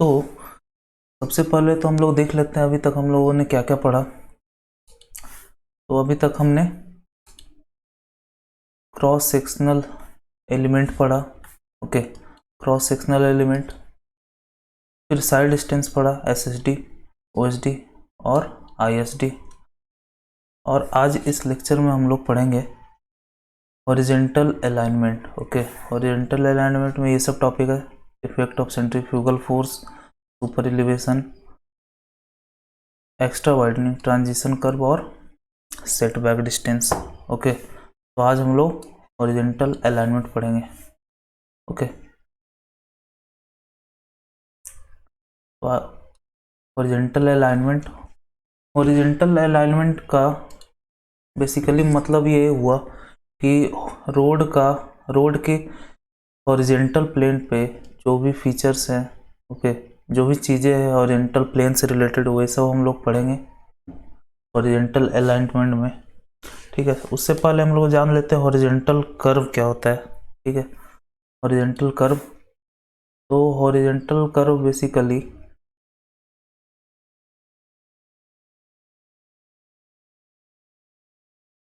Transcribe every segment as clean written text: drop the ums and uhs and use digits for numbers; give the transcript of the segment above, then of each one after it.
तो सबसे पहले तो हम लोग देख लेते हैं अभी तक हम लोगों ने क्या क्या पढ़ा। तो अभी तक हमने क्रॉस सेक्शनल एलिमेंट पढ़ा। ओके, क्रॉस सेक्शनल एलिमेंट, फिर साइड डिस्टेंस पढ़ा, एसएसडी, ओएसडी और आईएसडी। और आज इस लेक्चर में हम लोग पढ़ेंगे horizontal alignment. Okay, horizontal alignment में ये सब टॉपिक है, effect of centrifugal force, super elevation, extra widening, transition curve और सेटबैक डिस्टेंस। ओके, तो आज हम लोग हॉरिजेंटल अलाइनमेंट पढ़ेंगे। Okay, horizontal alignment, horizontal alignment का बेसिकली मतलब ये हुआ कि रोड के हॉरिजेंटल प्लेन पे जो भी फीचर्स हैं, ओके, जो भी चीज़ें हैं हॉरिजेंटल प्लेन से रिलेटेड, वही सब हम लोग पढ़ेंगे हॉरिजेंटल अलाइनमेंट में। ठीक है, उससे पहले हम लोग जान लेते हैं हॉरिजेंटल कर्व क्या होता है। ठीक है, हॉरिजेंटल कर्व, तो हॉरिजेंटल कर्व बेसिकली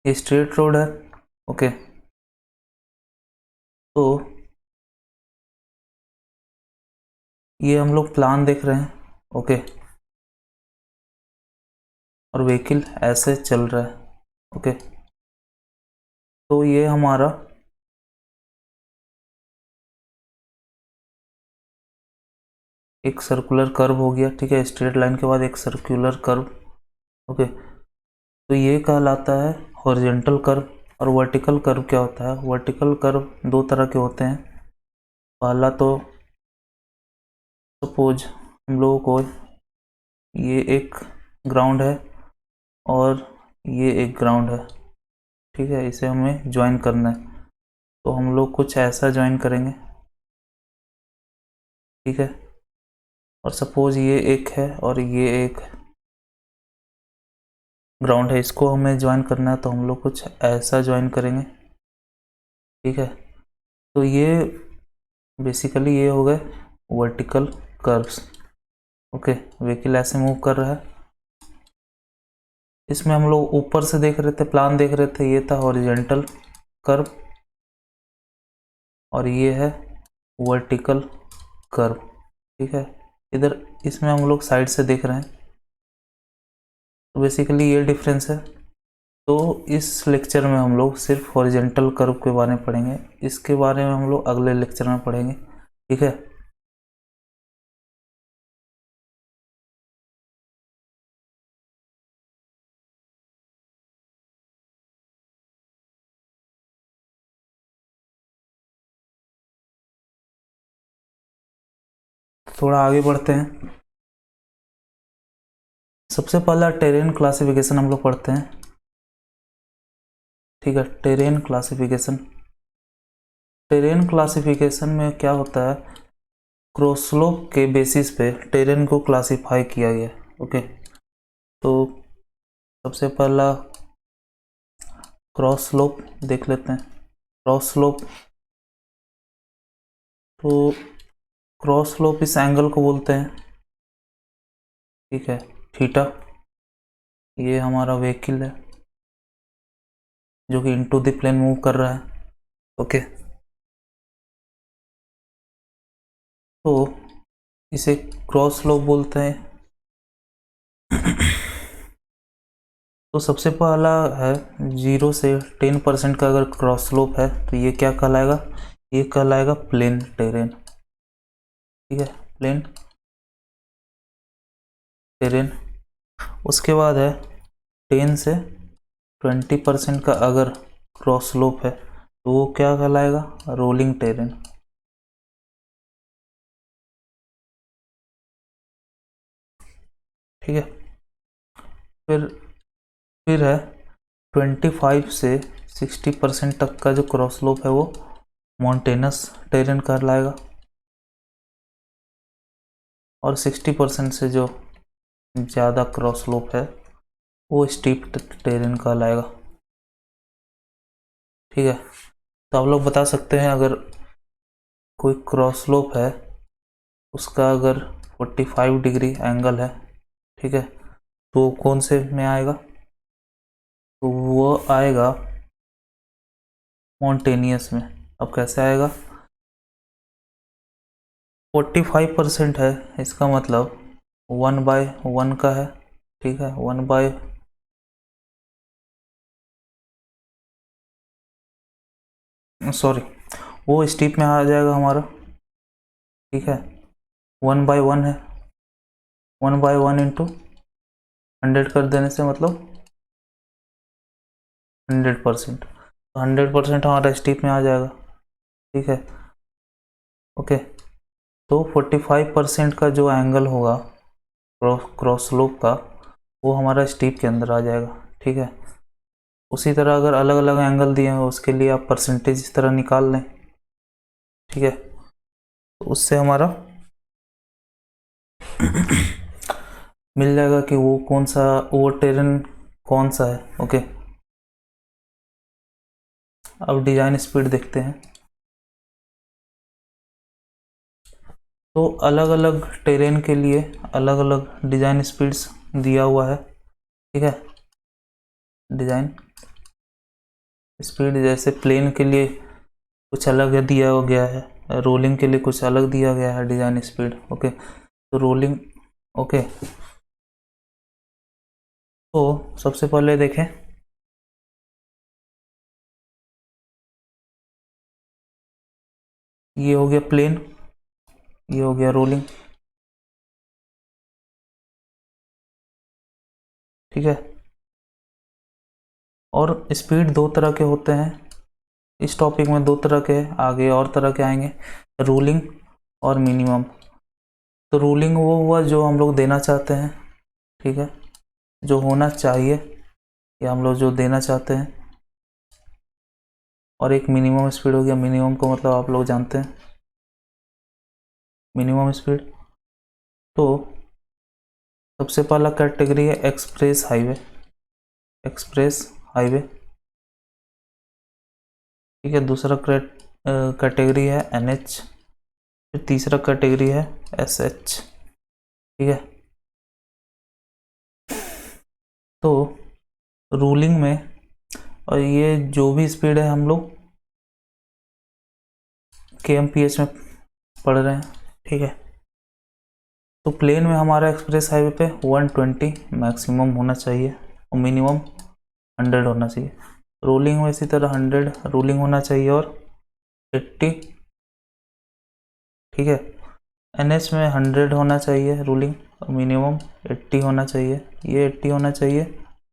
ये स्ट्रेट रोड है। ओके, तो ये हम लोग प्लान देख रहे हैं। ओके, और व्हीकल ऐसे चल रहा है। ओके, तो ये हमारा एक सर्कुलर कर्व हो गया। ठीक है, स्ट्रेट लाइन के बाद एक सर्कुलर कर्व। ओके, तो ये कहलाता है हॉरिजेंटल कर्व। और वर्टिकल कर्व क्या होता है? वर्टिकल कर्व दो तरह के होते हैं। पहला तो सपोज हम लोगों को ये एक ग्राउंड है और ये एक ग्राउंड है। ठीक है, इसे हमें ज्वाइन करना है, तो हम लोग कुछ ऐसा ज्वाइन करेंगे। ठीक है, और सपोज ये एक है और ये एक ग्राउंड है, इसको हमें ज्वाइन करना है, तो हम लोग कुछ ऐसा ज्वाइन करेंगे। ठीक है, तो ये बेसिकली ये हो गए वर्टिकल कर्व्स। ओके, व्हीकल ऐसे मूव कर रहा है। इसमें हम लोग ऊपर से देख रहे थे, प्लान देख रहे थे, ये था हॉरिजेंटल कर्व और ये है वर्टिकल कर्व। ठीक है, इधर इसमें हम लोग साइड से देख रहे हैं, तो बेसिकली ये डिफरेंस है। तो इस लेक्चर में हम लोग सिर्फ हॉरिजेंटल कर्व के बारे में पढ़ेंगे, इसके बारे में हम लोग अगले लेक्चर में पढ़ेंगे। ठीक है, थोड़ा आगे बढ़ते हैं। सबसे पहला टेरेन क्लासिफिकेशन हम लोग पढ़ते हैं। ठीक है, टेरेन क्लासिफिकेशन, टेरेन क्लासिफिकेशन में क्या होता है, क्रॉसस्लोप के बेसिस पे टेरेन को क्लासिफाई किया गया। ओके, तो सबसे पहला क्रॉस स्लोप देख लेते हैं। क्रॉस स्लोप, तो क्रॉस स्लोप इस एंगल को बोलते हैं। ठीक है, थीटा। ये हमारा व्हीकल है जो कि इनटू द प्लेन मूव कर रहा है। ओके, तो इसे क्रॉस स्लोप बोलते हैं। तो सबसे पहला है 0 से 10% का अगर क्रॉस स्लोप है तो ये क्या कहलाएगा? ये कहलाएगा प्लेन टेरेन। ठीक है, प्लेन टेरेन। उसके बाद है 10 से 20% का अगर क्रॉस स्लोप है तो वो क्या कहलाएगा? Rolling terrain. ठीक है, फिर है 25 से 60% तक का जो क्रॉस स्लोप है वो मॉन्टेनस टेरेन कहलाएगा। और 60% से जो ज़्यादा क्रॉस स्लोप है वो स्टीप टेरेन कहलाएगा। ठीक है, तो आप लोग बता सकते हैं अगर कोई क्रॉस स्लोप है उसका अगर 45 डिग्री एंगल है, ठीक है। तो कौन से में आएगा, तो वो आएगा मॉन्टेनियस में। अब कैसे आएगा, 45% है, इसका मतलब 1/1 का है, ठीक है। 1/, वो स्टीप में आ जाएगा हमारा, ठीक है। 1/1 है, 1/1 इंटू 100 कर देने से मतलब 100%, तो 100% हमारा स्टीप में आ जाएगा, ठीक है। ओके, तो 45% का जो एंगल होगा क्रॉस स्लोप का, वो हमारा स्टीप के अंदर आ जाएगा, ठीक है। उसी तरह अगर अलग अलग एंगल दिए हो उसके लिए आप परसेंटेज इस तरह निकाल लें, ठीक है। तो उससे हमारा मिल जाएगा कि वो कौन सा, वो टेरेन कौन सा है। ओके, अब डिजाइन स्पीड देखते हैं। तो अलग अलग टेरेन के लिए अलग अलग डिजाइन स्पीड्स दिया हुआ है, ठीक है। डिजाइन स्पीड जैसे प्लेन के लिए कुछ अलग दिया गया है, रोलिंग के लिए कुछ अलग दिया गया है डिजाइन स्पीड। ओके, तो रोलिंग, ओके, तो सबसे पहले देखें, ये हो गया प्लेन, ये हो गया रोलिंग, ठीक है। और स्पीड दो तरह के होते हैं, इस टॉपिक में दो तरह के, आगे और तरह के आएंगे, रूलिंग और मिनिमम। तो रूलिंग वो हुआ जो हम लोग देना चाहते हैं, ठीक है, जो होना चाहिए या हम लोग जो देना चाहते हैं। और एक मिनिमम स्पीड हो गया, मिनिमम को मतलब आप लोग जानते हैं, मिनिमम स्पीड। तो सबसे पहला कैटेगरी है एक्सप्रेस हाईवे, एक्सप्रेस हाईवे, ठीक है। दूसरा कैटेगरी है एनएच, फिर तीसरा कैटेगरी है एसएच, ठीक है। तो रूलिंग में, और ये जो भी स्पीड है हम लोग kmph में पढ़ रहे हैं, ठीक है। तो प्लेन में हमारा एक्सप्रेस हाईवे पे 120 मैक्सिमम होना चाहिए और मिनिमम 100 होना चाहिए। रोलिंग में इसी तरह 100 रोलिंग होना चाहिए और 80, ठीक है। एनएच में 100 होना चाहिए रूलिंग और मिनिमम 80 होना चाहिए, ये 80 होना चाहिए,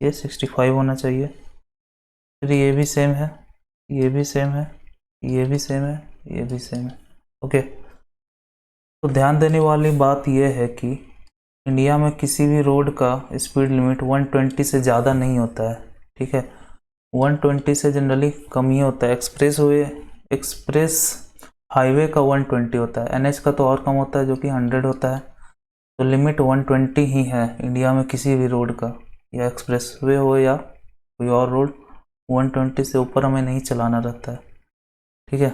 ये 65 होना चाहिए। फिर ये भी सेम है, ये भी सेम है, ये भी सेम है, ये भी सेम है। ओके, तो ध्यान देने वाली बात यह है कि इंडिया में किसी भी रोड का स्पीड लिमिट 120 से ज़्यादा नहीं होता है, ठीक है। 120 से जनरली कम ही होता है। एक्सप्रेस हाईवे का 120 होता है, एनएच का तो और कम होता है जो कि 100 होता है। तो लिमिट 120 ही है इंडिया में किसी भी रोड का, या एक्सप्रेस वे हो या कोई और रोड, 120 से ऊपर हमें नहीं चलाना रहता है, ठीक है।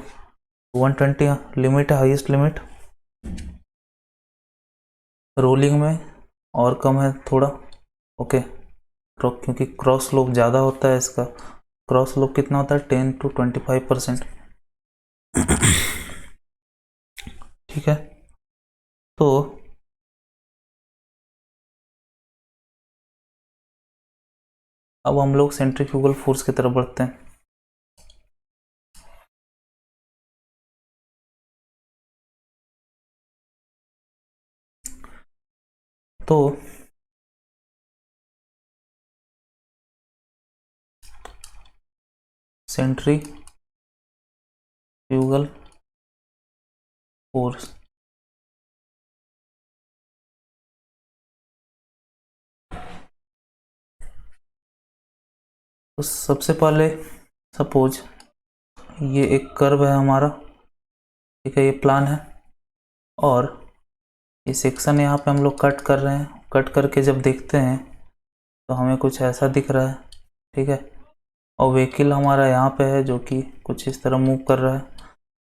120 लिमिट है, हाईएस्ट लिमिट। रोलिंग में और कम है थोड़ा, ओके, क्योंकि क्रॉस स्लोप ज़्यादा होता है इसका। क्रॉस स्लोप कितना होता है, 10 to 25%, ठीक है। तो अब हम लोग सेंट्रीफ्यूगल फोर्स की तरफ बढ़ते हैं। तो सेंट्रीफ्यूगल फोर्स, तो सबसे पहले सपोज ये एक कर्व है हमारा, ठीक है, ये प्लान है, और ये सेक्शन यहाँ पे हम लोग कट कर रहे हैं। कट करके जब देखते हैं तो हमें कुछ ऐसा दिख रहा है, ठीक है। और व्हीकल हमारा यहाँ पे है जो कि कुछ इस तरह मूव कर रहा है।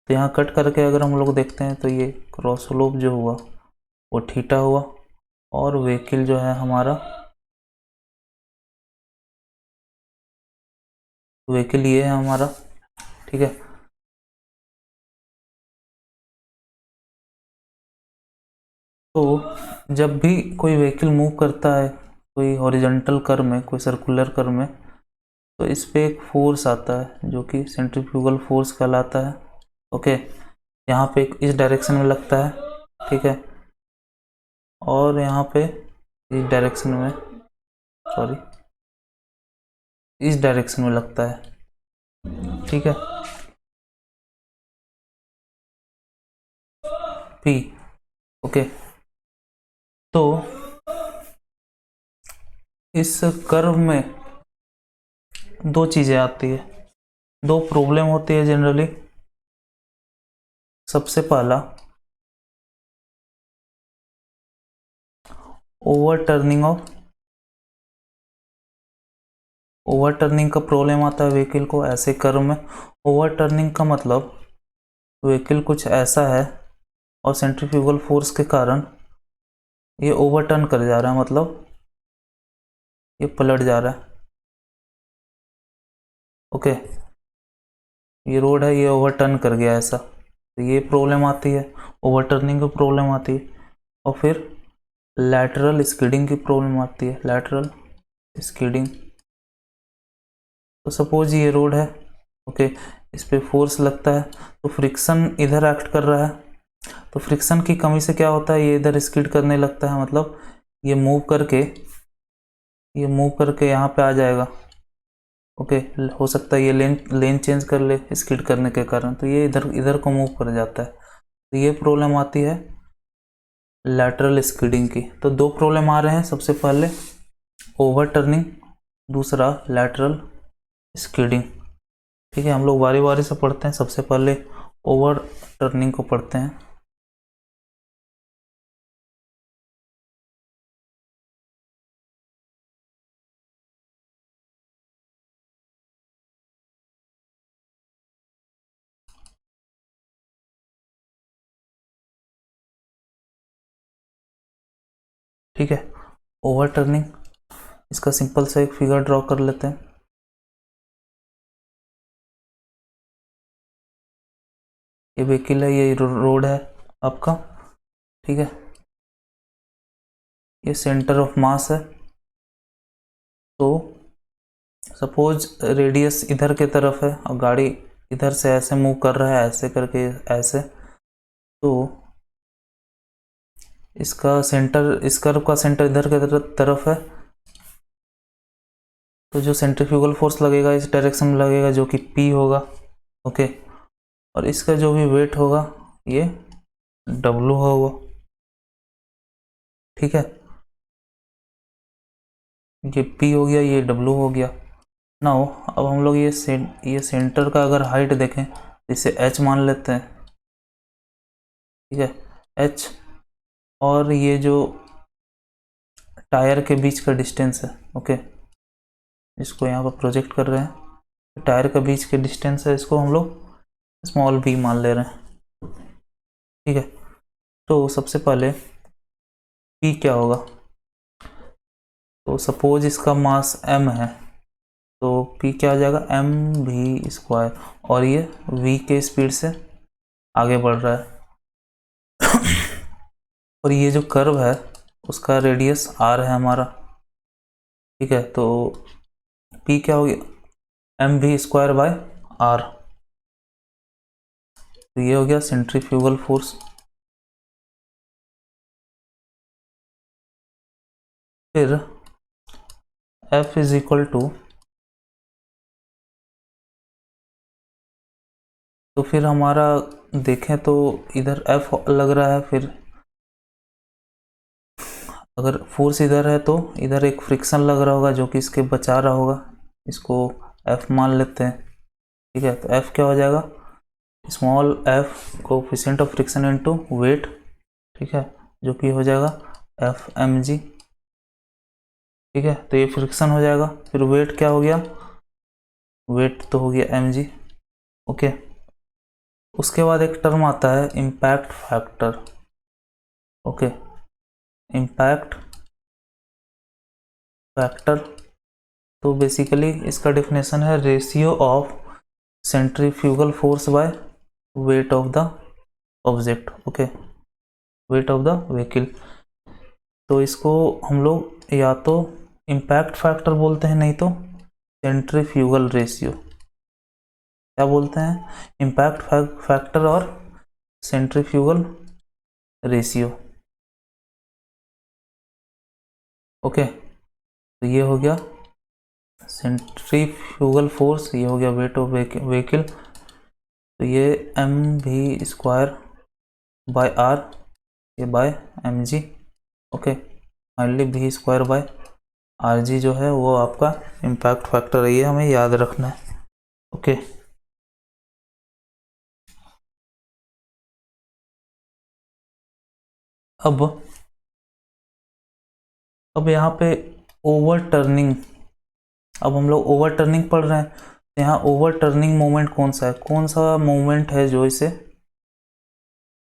तो यहाँ कट करके अगर हम लोग देखते हैं तो ये क्रॉस स्लोप जो हुआ वो थीटा हुआ, और व्हीकल जो है हमारा, व्हीकल ये है हमारा, ठीक है। तो जब भी कोई व्हीकल मूव करता है कोई हॉरिजॉन्टल कर्व में, कोई सर्कुलर कर्व में, तो इस पे एक फोर्स आता है जो कि सेंट्रीफ्यूगल फोर्स कहलाता है। ओके, यहाँ पे इस डायरेक्शन में लगता है, ठीक है, और यहाँ पे इस डायरेक्शन में, सॉरी, इस डायरेक्शन में लगता है, ठीक है, पी। ओके, तो इस कर्व में दो चीज़ें आती है, दो प्रॉब्लम होती है जनरली। सबसे पहला ओवरटर्निंग का प्रॉब्लम आता है व्हीकल को ऐसे कर्व में। ओवरटर्निंग का मतलब व्हीकल कुछ ऐसा है और सेंट्रीफ्यूगल फोर्स के कारण ये ओवरटर्न कर जा रहा है, मतलब ये पलट जा रहा है। ओके, ये रोड है, ये ओवरटर्न कर गया ऐसा, तो ये प्रॉब्लम आती है, ओवरटर्निंग की प्रॉब्लम आती है। और फिर लैटरल स्किडिंग की प्रॉब्लम आती है, लैटरल स्किडिंग। तो सपोज ये रोड है, ओके, इस पे फोर्स लगता है, तो फ्रिक्शन इधर एक्ट कर रहा है, तो फ्रिक्शन की कमी से क्या होता है, ये इधर स्किड करने लगता है, मतलब ये मूव करके यहाँ पे आ जाएगा। ओके, हो सकता है ये लेन चेंज कर ले स्किड करने के कारण, तो ये इधर इधर को मूव कर जाता है, तो ये प्रॉब्लम आती है लैटरल स्किडिंग की। तो दो प्रॉब्लम आ रहे हैं, सबसे पहले ओवरटर्निंग, दूसरा लैटरल स्किडिंग। ठीक है, हम लोग बारी बारी से पढ़ते हैं, सबसे पहले ओवरटर्निंग को पढ़ते हैं। ठीक है, ओवरटर्निंग, इसका सिंपल सा एक फिगर ड्रॉ कर लेते हैं। ये व्हीकल है, ये रोड है आपका, ठीक है, ये सेंटर ऑफ मास है। तो सपोज रेडियस इधर के तरफ है और गाड़ी इधर से ऐसे मूव कर रहा है, ऐसे करके ऐसे, तो इसका सेंटर, इस कर्व का सेंटर इधर के तरफ है, तो जो सेंट्रीफ्यूगल फोर्स लगेगा इस डायरेक्शन में लगेगा, जो कि P होगा। ओके, और इसका जो भी वेट होगा ये W होगा, ठीक है, ये P हो गया, ये W हो गया। नाउ अब हम लोग ये सेंटर का अगर हाइट देखें, इसे H मान लेते हैं, ठीक है, H, और ये जो टायर के बीच का डिस्टेंस है, ओके, इसको यहाँ पर प्रोजेक्ट कर रहे हैं, टायर के बीच के डिस्टेंस है, इसको हम लोग स्मॉल b मान ले रहे हैं, ठीक है। तो सबसे पहले p क्या होगा, तो सपोज इसका मास m है, तो p क्या हो जाएगा, mv², और ये v के स्पीड से आगे बढ़ रहा है और ये जो कर्व है उसका रेडियस r है हमारा, ठीक है। तो p क्या हो गया, mv²/r, तो ये हो गया सेंट्रीफ्यूगल फोर्स। फिर F इज इक्वल टू, तो फिर हमारा देखें तो इधर F लग रहा है, फिर अगर फोर्स इधर है तो इधर एक फ्रिक्शन लग रहा होगा जो कि इसके बचा रहा होगा, इसको F मान लेते हैं, ठीक है। तो F क्या हो जाएगा, small f coefficient of friction into wait, ठीक है, जो कि हो जाएगा Fmg, ठीक है। तो ये फ्रिक्शन हो जाएगा, फिर वेट क्या हो गया, वेट तो हो गया mg, ओके। उसके बाद एक टर्म आता है impact factor, okay, impact factor, तो बेसिकली इसका डेफिनेशन है ratio of centrifugal force by weight of the object, okay, weight of the vehicle. तो इसको हम लोग या तो इम्पैक्ट फैक्टर बोलते हैं, नहीं तो सेंट्रीफ्यूगल रेशियो, क्या बोलते हैं, इम्पैक्ट फैक्टर और सेंट्रीफ्यूगल रेशियो, ओके। तो ये हो गया सेंट्रीफ्यूगल फोर्स, ये हो गया वेट ऑफ व्हीकल, तो ये M V square by R, ये by M G, okay. Finally V square by R G जो है वो आपका इम्पैक्ट फैक्टर है, ये हमें याद रखना है, ओके। अब यहाँ पे ओवर टर्निंग, अब हम लोग ओवर टर्निंग पढ़ रहे हैं, यहाँ ओवर टर्निंग मोमेंट कौन सा है, कौन सा मोमेंट है जो इसे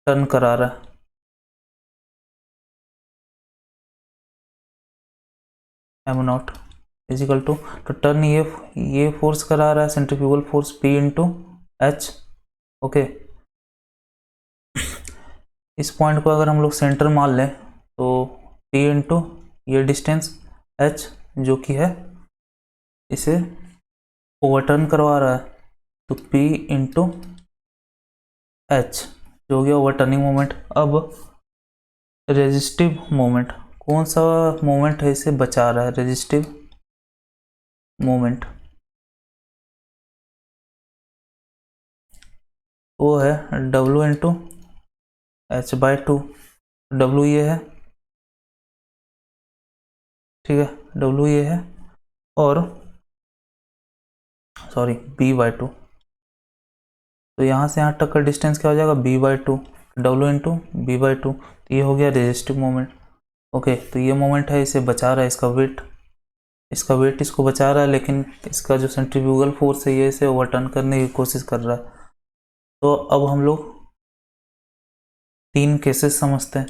टर्न करा रहा है, एम नॉट इजिकल टू, तो टर्न ये फोर्स करा रहा है centrifugal force P into H, okay. इस पॉइंट को अगर हम लोग सेंटर मान लें तो पी इंटू ये डिस्टेंस एच जो कि है इसे ओवरटर्न करवा रहा है, तो P इंटू एच जो हो गया ओवरटर्निंग मोमेंट। अब रेजिस्टिव मोमेंट, कौन सा मोमेंट है इसे बचा रहा है, रेजिस्टिव मोमेंट वो है W into H by two, W ये है, ठीक है, W ये है, और सॉरी B बाई टू, तो यहाँ से यहाँ तक का डिस्टेंस क्या हो जाएगा B by two, W into B by two, तो ये हो गया रेजिस्टिव मोमेंट, ओके। तो ये मोमेंट है इसे बचा रहा है, इसका वेट इसको बचा रहा है, लेकिन इसका जो सेंट्रीफ्यूगल फोर्स है ये इसे ओवरटर्न करने की कोशिश कर रहा है। तो अब हम लोग 3 केसेस समझते हैं,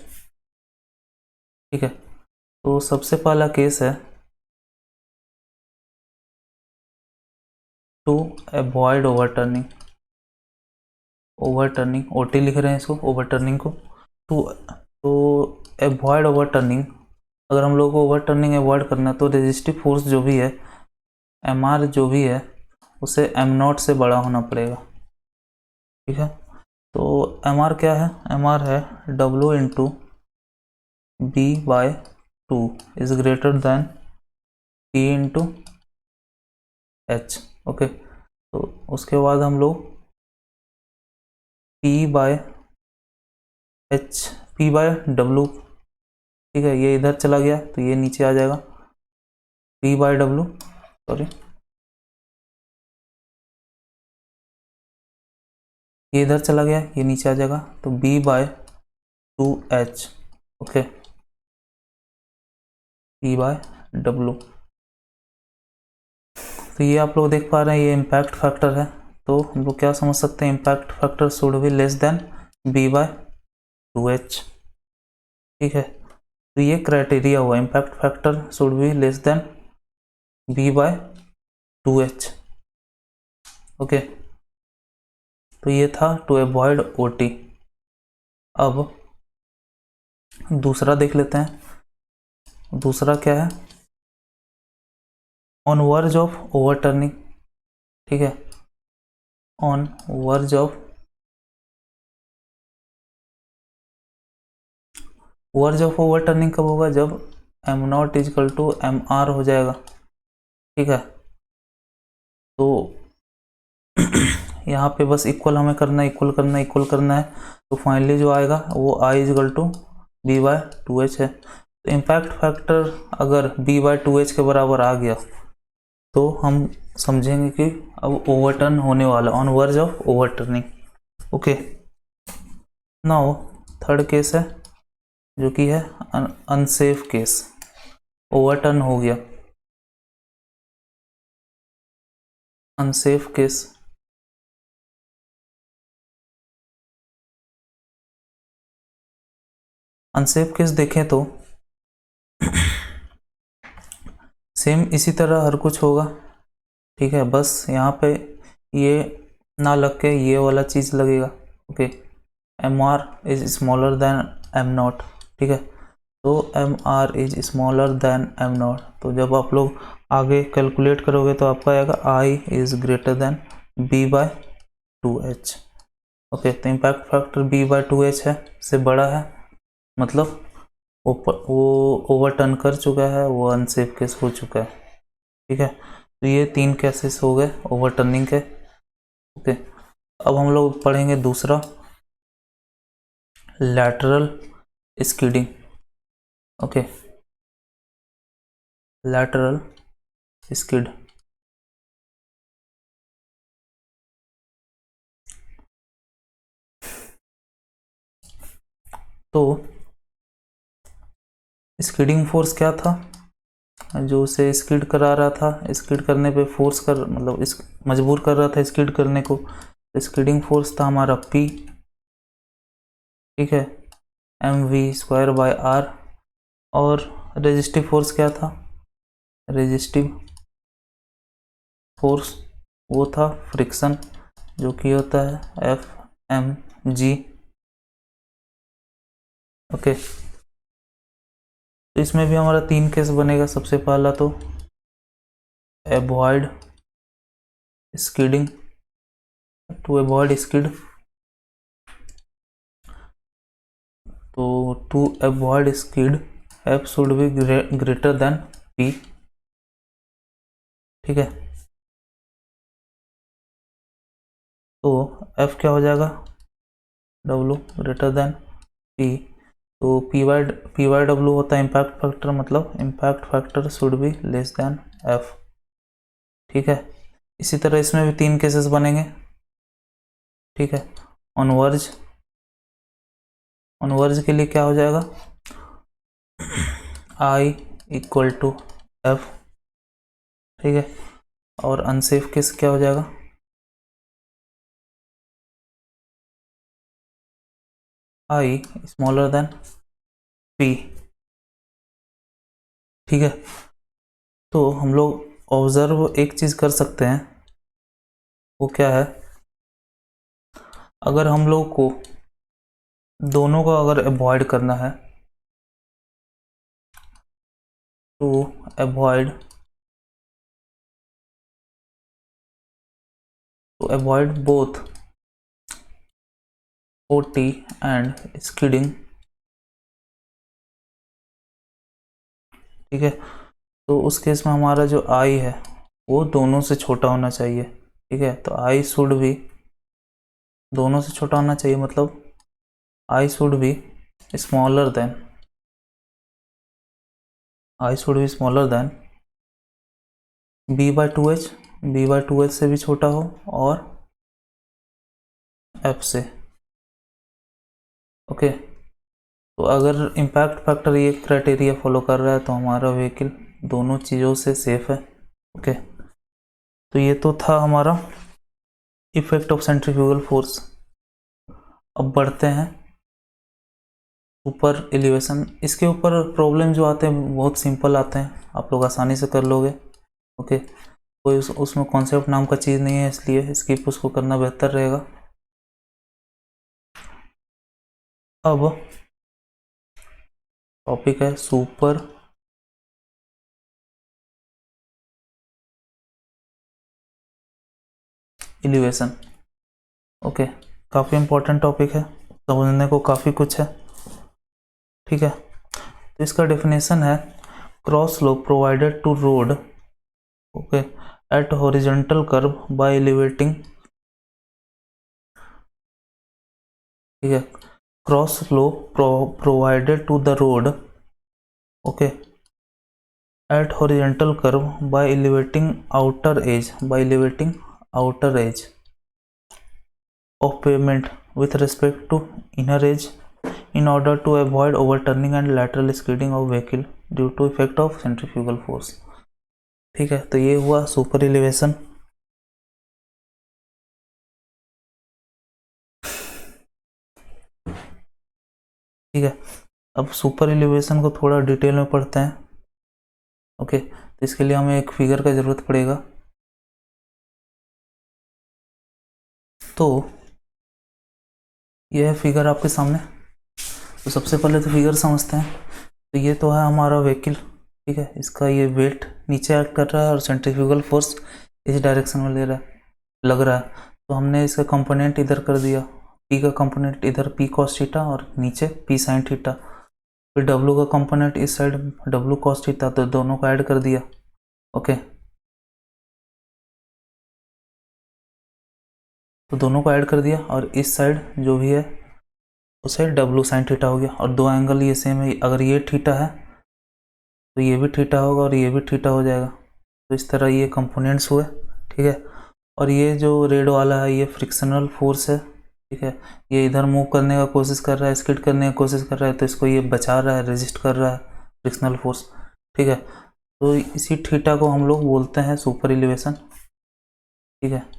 ठीक है। तो सबसे पहला केस है टू अवॉइड ओवरटर्निंग, ओटी लिख रहे हैं इसको, ओवरटर्निंग को, तो अवॉइड ओवरटर्निंग, अगर हम लोग को ओवरटर्निंग अवॉइड करना है तो रेजिस्टिव फोर्स जो भी है एम आर जो भी है उसे एम नॉट से बड़ा होना पड़ेगा, ठीक है। तो एम आर क्या है, एम आर है W into B by two is greater than P into H, okay. तो उसके बाद हम लोग P by H, P by W, ठीक है, ये इधर चला गया तो ये नीचे आ जाएगा, पी बाय डब्लू, सॉरी ये इधर चला गया ये नीचे आ जाएगा, तो B by two H, okay, P by W. तो ये आप लोग देख पा रहे हैं ये इम्पैक्ट फैक्टर है, तो हम लोग क्या समझ सकते हैं, impact factor should be less than B by two H, ठीक है। तो ये क्राइटेरिया हुआ, impact factor should be less than B by two H, okay. तो ये था टू अवॉइड ओटी। अब दूसरा देख लेते हैं, दूसरा क्या है, ऑन वर्ज ऑफ ओवरटर्निंग, ठीक है, ऑन वर्ज ऑफ ओवरटर्निंग कब होगा, जब M not equal to M R हो जाएगा, ठीक है। तो यहाँ पे बस इक्वल हमें करना है, इक्वल करना है, तो फाइनली जो आएगा वो I is equal to B by two H है। तो इम्पैक्ट फैक्टर अगर बी बाय टू एच के बराबर आ गया तो हम समझेंगे कि अब ओवरटर्न होने वाला, on verge of overturning, okay. Now third case है जो कि है अनसेफ केस, ओवरटर्न हो गया, अनसेफ केस, अनसेफ केस देखें तो सेम इसी तरह हर कुछ होगा, ठीक है। बस यहाँ पे ये ना लग के ये वाला चीज़ लगेगा, okay. M R is smaller than M not, ठीक है। तो M R is smaller than M not, तो जब आप लोग आगे कैलकुलेट करोगे तो आपका आएगा I is greater than B by 2h, okay. तो impact factor B by 2h है, से बड़ा है, मतलब वो ओवरटर्न कर चुका है, वो अनसेफ केस हो चुका है, ठीक है। तो ये 3 केसेस हो गए ओवरटर्निंग के, ओके। अब हम लोग पढ़ेंगे दूसरा, lateral skidding, okay. Lateral skid, तो स्किडिंग फोर्स क्या था, जो उसे स्किड करा रहा था, स्किड करने पे फोर्स कर मतलब इस मजबूर कर रहा था स्किड करने को, स्किडिंग फोर्स था हमारा P, ठीक है, mv² बाय r। और रेजिस्टिव फोर्स क्या था, रेजिस्टिव फोर्स वो था फ्रिक्शन, जो कि होता है Fmg, ओके। तो इसमें भी हमारा 3 केस बनेगा। सबसे पहला तो avoid skidding, to avoid skid, तो to avoid skid F should be greater than P, ठीक है। तो F क्या हो जाएगा, W ग्रेटर देन P, तो P बाय W होता है इम्पैक्ट फैक्टर, मतलब impact factor should be less than F, ठीक है। इसी तरह इसमें भी 3 केसेस बनेंगे, ठीक है। ऑनवर्ज, ऑनवर्ज के लिए क्या हो जाएगा, I इक्वल टू F, ठीक है। और अनसेफ केस क्या हो जाएगा, I स्मॉलर देन P, ठीक है। तो हम लोग ऑब्जर्व एक चीज कर सकते हैं, वो क्या है, अगर हम लोग को दोनों का अगर अवॉइड करना है, to avoid, to avoid both OT and skidding, ठीक है। तो उस केस में हमारा जो I है वो दोनों से छोटा होना चाहिए, ठीक है। तो I शुड भी दोनों से छोटा होना चाहिए, मतलब I should be smaller than, I should be smaller than B by 2h, B by 2h से भी छोटा हो, और F से, ओके। तो अगर इम्पैक्ट फैक्टर ये क्राइटेरिया फॉलो कर रहा है तो हमारा व्हीकल दोनों चीज़ों से सेफ है, ओके। तो ये तो था हमारा इफेक्ट ऑफ सेंट्रीफ्यूगल फोर्स। अब बढ़ते हैं ऊपर एलिवेशन। इसके ऊपर प्रॉब्लम जो आते हैं बहुत सिंपल आते हैं, आप लोग आसानी से कर लोगे, ओके। कोई उसमें कॉन्सेप्ट नाम का चीज़ नहीं है, इसलिए स्किप उसको करना बेहतर रहेगा। अब टॉपिक है सुपर एलिवेशन, ओके। काफ़ी इंपॉर्टेंट टॉपिक है, समझने को काफ़ी कुछ है, ठीक है। तो इसका डेफिनेशन है cross slope provided to road, okay, at horizontal curve by elevating, ठीक है। Cross slope provided to the road, okay, at horizontal curve by elevating outer edge of pavement with respect to inner edge in order to avoid overturning and lateral skidding of vehicle due to effect of centrifugal force, ठीक है। तो ये हुआ super elevation, ठीक है। अब super elevation को थोड़ा डिटेल में पढ़ते हैं, ओके। तो इसके लिए हमें एक फिगर का ज़रूरत पड़ेगा। तो यह है फिगर आपके सामने। तो सबसे पहले तो फिगर समझते हैं। तो ये तो है हमारा व्हीकल, ठीक है। इसका ये वेट नीचे एक्ट कर रहा है और सेंट्रीफ्यूगल फोर्स इस डायरेक्शन में लग रहा है। तो हमने इसका कंपोनेंट इधर कर दिया, पी का कंपोनेंट इधर पी कॉस थीटा और नीचे पी साइन थीटा। फिर डब्लू का कंपोनेंट इस साइड डब्लू कॉस थीटा, तो दोनों को ऐड कर दिया। ओके, तो दोनों को ऐड कर दिया और इस साइड जो भी है उस साइड डब्लू साइन थीटा हो गया। और दो एंगल ये सेम है, अगर ये थीटा है तो ये भी थीटा होगा और ये भी थीटा हो जाएगा। तो इस तरह ये कंपोनेंट्स हुए, ठीक है। और ये जो रेड वाला है ये फ्रिक्शनल फोर्स है, ठीक है। ये इधर मूव करने का कोशिश कर रहा है, स्किड करने की कोशिश कर रहा है, तो इसको ये बचा रहा है, रेजिस्ट कर रहा है, फ्रिक्शनल फोर्स, ठीक है। तो इसी थीटा को हम लोग बोलते हैं सुपर एलिवेशन, ठीक है।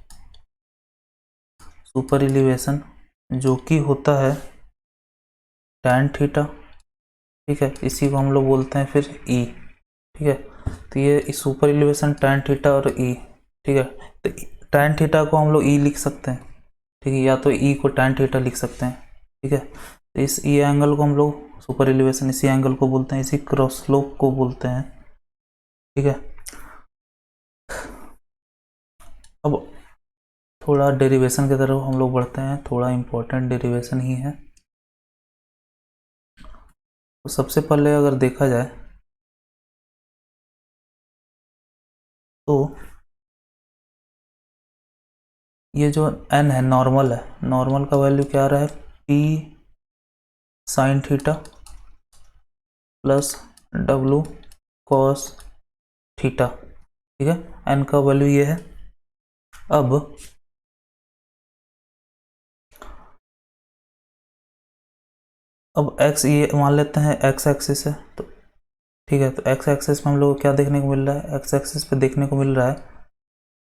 सुपर एलिवेशन जो कि होता है टैन थीटा, ठीक है। इसी को हम लोग बोलते हैं फिर ई, ठीक है। तो ये इस सुपर एलिवेशन टैन थीटा और ई, ठीक है। तो टैन थीटा को हम लोग ई लिख सकते हैं, ठीक है, या तो ई को टैन थीटा लिख सकते हैं, ठीक है। तो इस ई एंगल को हम लोग सुपर एलिवेशन, इसी एंगल को बोलते हैं, इसी क्रॉस स्लोप को बोलते हैं, ठीक है। अब थोड़ा डेरिवेशन की तरफ हम लोग बढ़ते हैं, थोड़ा इम्पोर्टेंट डेरिवेशन ही है। तो सबसे पहले अगर देखा जाए तो ये जो n है नॉर्मल है, नॉर्मल का वैल्यू क्या आ रहा है, p sine theta plus w cos theta, ठीक है। n का वैल्यू ये है। अब x ये मान लेते हैं x एक्सिस है, तो ठीक है। तो x एक्सिस में हम लोग को क्या देखने को मिल रहा है, x एक्सिस पे देखने को मिल रहा है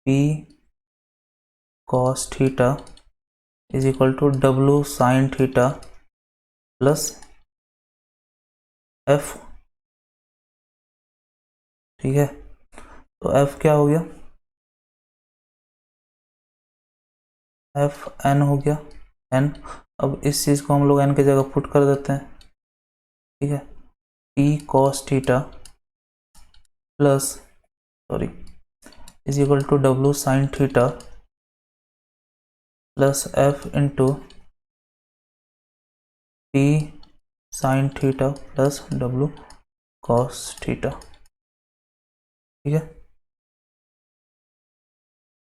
p cos theta is equal to w sine theta plus f, ठीक है। तो f क्या हो गया, f n हो गया, n। अब इस चीज़ को हम लोग n की जगह पुट कर देते हैं, ठीक है। p cos theta plus sorry is equal to w sine theta plus f into p sine theta plus w cos theta, ठीक है।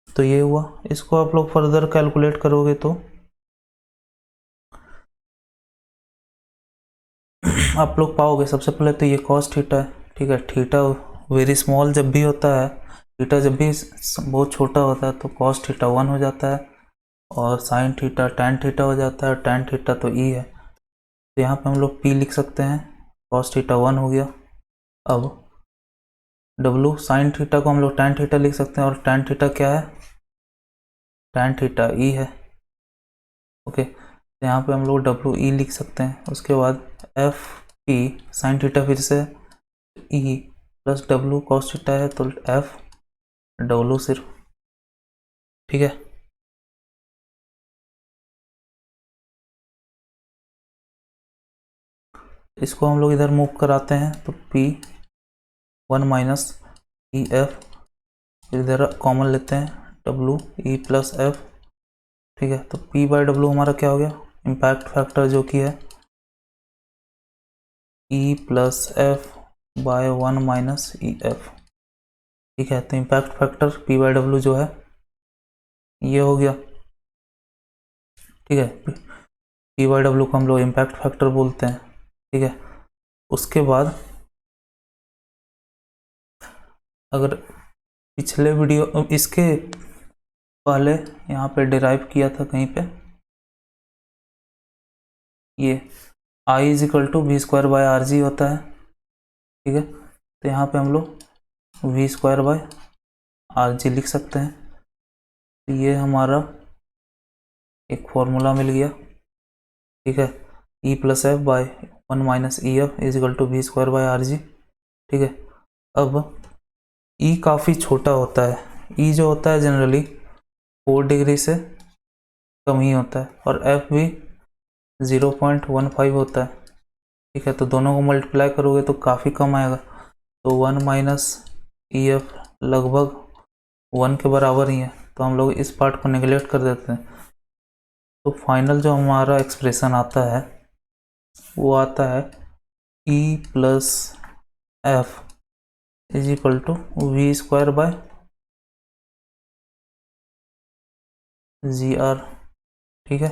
तो ये हुआ। इसको आप लोग फर्दर कैलकुलेट करोगे तो आप लोग पाओगे, सबसे पहले तो ये कॉस थीटा है, ठीक है। थीटा वेरी स्मॉल जब भी होता है, थीटा जब भी बहुत छोटा होता है तो कॉस थीटा 1 हो जाता है और साइन थीटा टैन थीटा हो जाता है, और टैन थीटा तो ई है। तो यहाँ पे हम लोग पी लिख सकते हैं, कॉस थीटा 1 हो गया। अब डब्लू साइन थीटा को हम लोग टैन थीटा लिख सकते हैं, और टैन थीटा क्या है, टैन थीटा ई है, ओके। तो यहाँ पे हम लोग डब्लू ई लिख सकते हैं। उसके बाद एफ पी साइन थीटा फिर से E plus W cos theta है, तो एफ डब्लू सिर्फ, ठीक है। इसको हम लोग इधर मूव कराते हैं, तो पी 1 माइनस ई एफ, इधर कॉमन लेते हैं डब्लू ई प्लस एफ, ठीक है। तो पी बाय डब्लू हमारा क्या हो गया, इम्पैक्ट फैक्टर जो कि है E plus F by 1 minus E F, ठीक है। तो impact factor P by W जो है ये हो गया, ठीक है। पी बाय डब्लू को हम लोग इम्पैक्ट फैक्टर बोलते हैं, ठीक है। उसके बाद अगर पिछले वीडियो इसके पहले यहाँ पे डिराइव किया था कहीं पे, ये I is equal to V square by R G होता है, ठीक है। तो यहाँ पे हम लोग V square by R G लिख सकते हैं। तो ये हमारा एक फॉर्मूला मिल गया, ठीक है। E plus F by 1 minus E F is equal to V square by R G, ठीक है। अब ई काफ़ी छोटा होता है, ई जो होता है जनरली 4 डिग्री से कम ही होता है, और एफ भी 0.15 होता है। ठीक है, तो दोनों को मल्टीप्लाई करोगे तो काफ़ी कम आएगा, तो 1 माइनस ई एफ लगभग 1 के बराबर ही है, तो हम लोग इस पार्ट को नेगलेक्ट कर देते हैं। तो फाइनल जो हमारा एक्सप्रेशन आता है वो आता है E plus F is equal to V square by G R. ठीक है,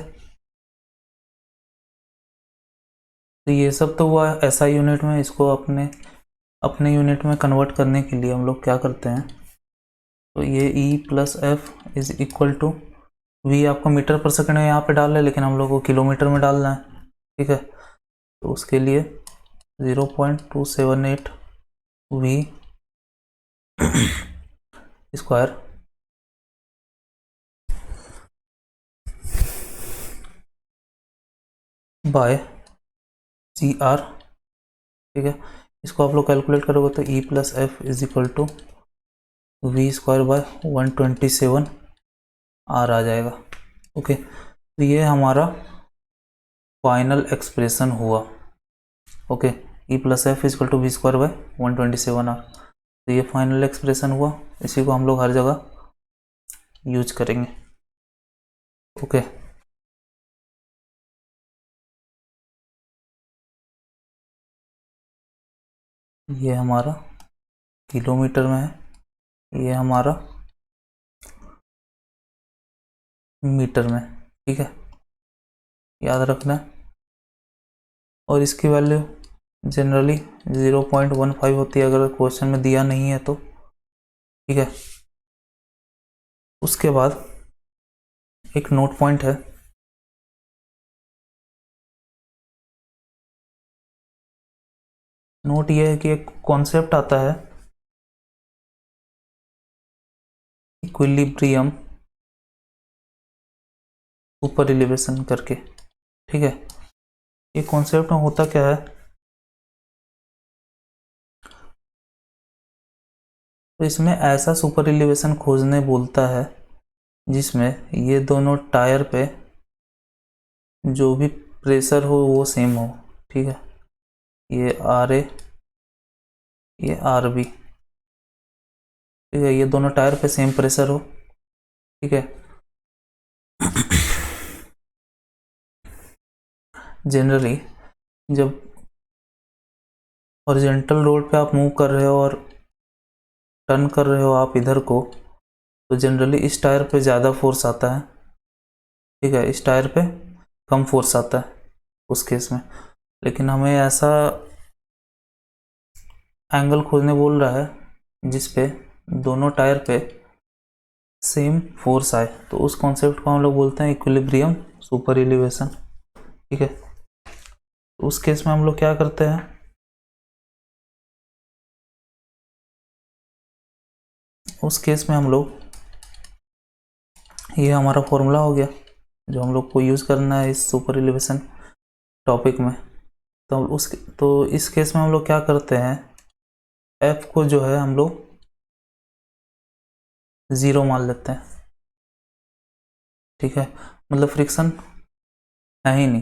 तो ये सब तो हुआ एसआई यूनिट में। इसको अपने अपने यूनिट में कन्वर्ट करने के लिए हम लोग क्या करते हैं, तो ये E plus F is equal to V आपको मीटर पर सेकंड में यहाँ पे डाल है, लेकिन हम लोग को किलोमीटर में डालना है। ठीक है, तो उसके लिए 0.278 V square by G R. ठीक है, इसको आप लोग कैलकुलेट करोगे तो E plus F is equal to V square by 127 R आ जाएगा। ओके, तो ये हमारा फाइनल एक्सप्रेशन हुआ। Okay, E plus F is equal to V square by 127 R, तो ये फाइनल एक्सप्रेशन हुआ। इसी को हम लोग हर जगह यूज करेंगे। ओके, ये हमारा किलोमीटर में है, ये हमारा मीटर में। ठीक है, याद रखना है। और इसकी वैल्यू जनरली 0.15 होती है अगर क्वेश्चन में दिया नहीं है तो। ठीक है, उसके बाद एक नोट पॉइंट है, नोट ये है कि एक कॉन्सेप्ट आता है इक्विलिब्रियम सुपर एलिवेशन करके। ठीक है, ये कॉन्सेप्ट में होता क्या है, तो इसमें ऐसा सुपर एलिवेशन खोजने बोलता है जिसमें ये दोनों टायर पे जो भी प्रेशर हो वो सेम हो। ठीक है, ये आर ए, ये आर बी। ठीक है, ये दोनों टायर पे सेम प्रेशर हो। ठीक है, जनरली जब हॉरिजॉन्टल रोड पे आप मूव कर रहे हो और टर्न कर रहे हो आप इधर को, तो जनरली इस टायर पे ज़्यादा फोर्स आता है। ठीक है, इस टायर पे कम फोर्स आता है उस केस में। लेकिन हमें ऐसा एंगल खोजने बोल रहा है जिस पे दोनों टायर पे सेम फोर्स आए, तो उस कॉन्सेप्ट को हम लोग बोलते हैं इक्विलिब्रियम सुपर एलिवेशन। ठीक है, तो उस केस में हम लोग क्या करते हैं, उस केस में हम लोग, ये हमारा फॉर्मूला हो गया जो हम लोग को यूज़ करना है इस सुपर एलिवेशन टॉपिक में। तो इस केस में हम लोग क्या करते हैं, एफ को जो है हम लोग 0 मान लेते हैं। ठीक है, मतलब फ्रिक्शन है ही नहीं।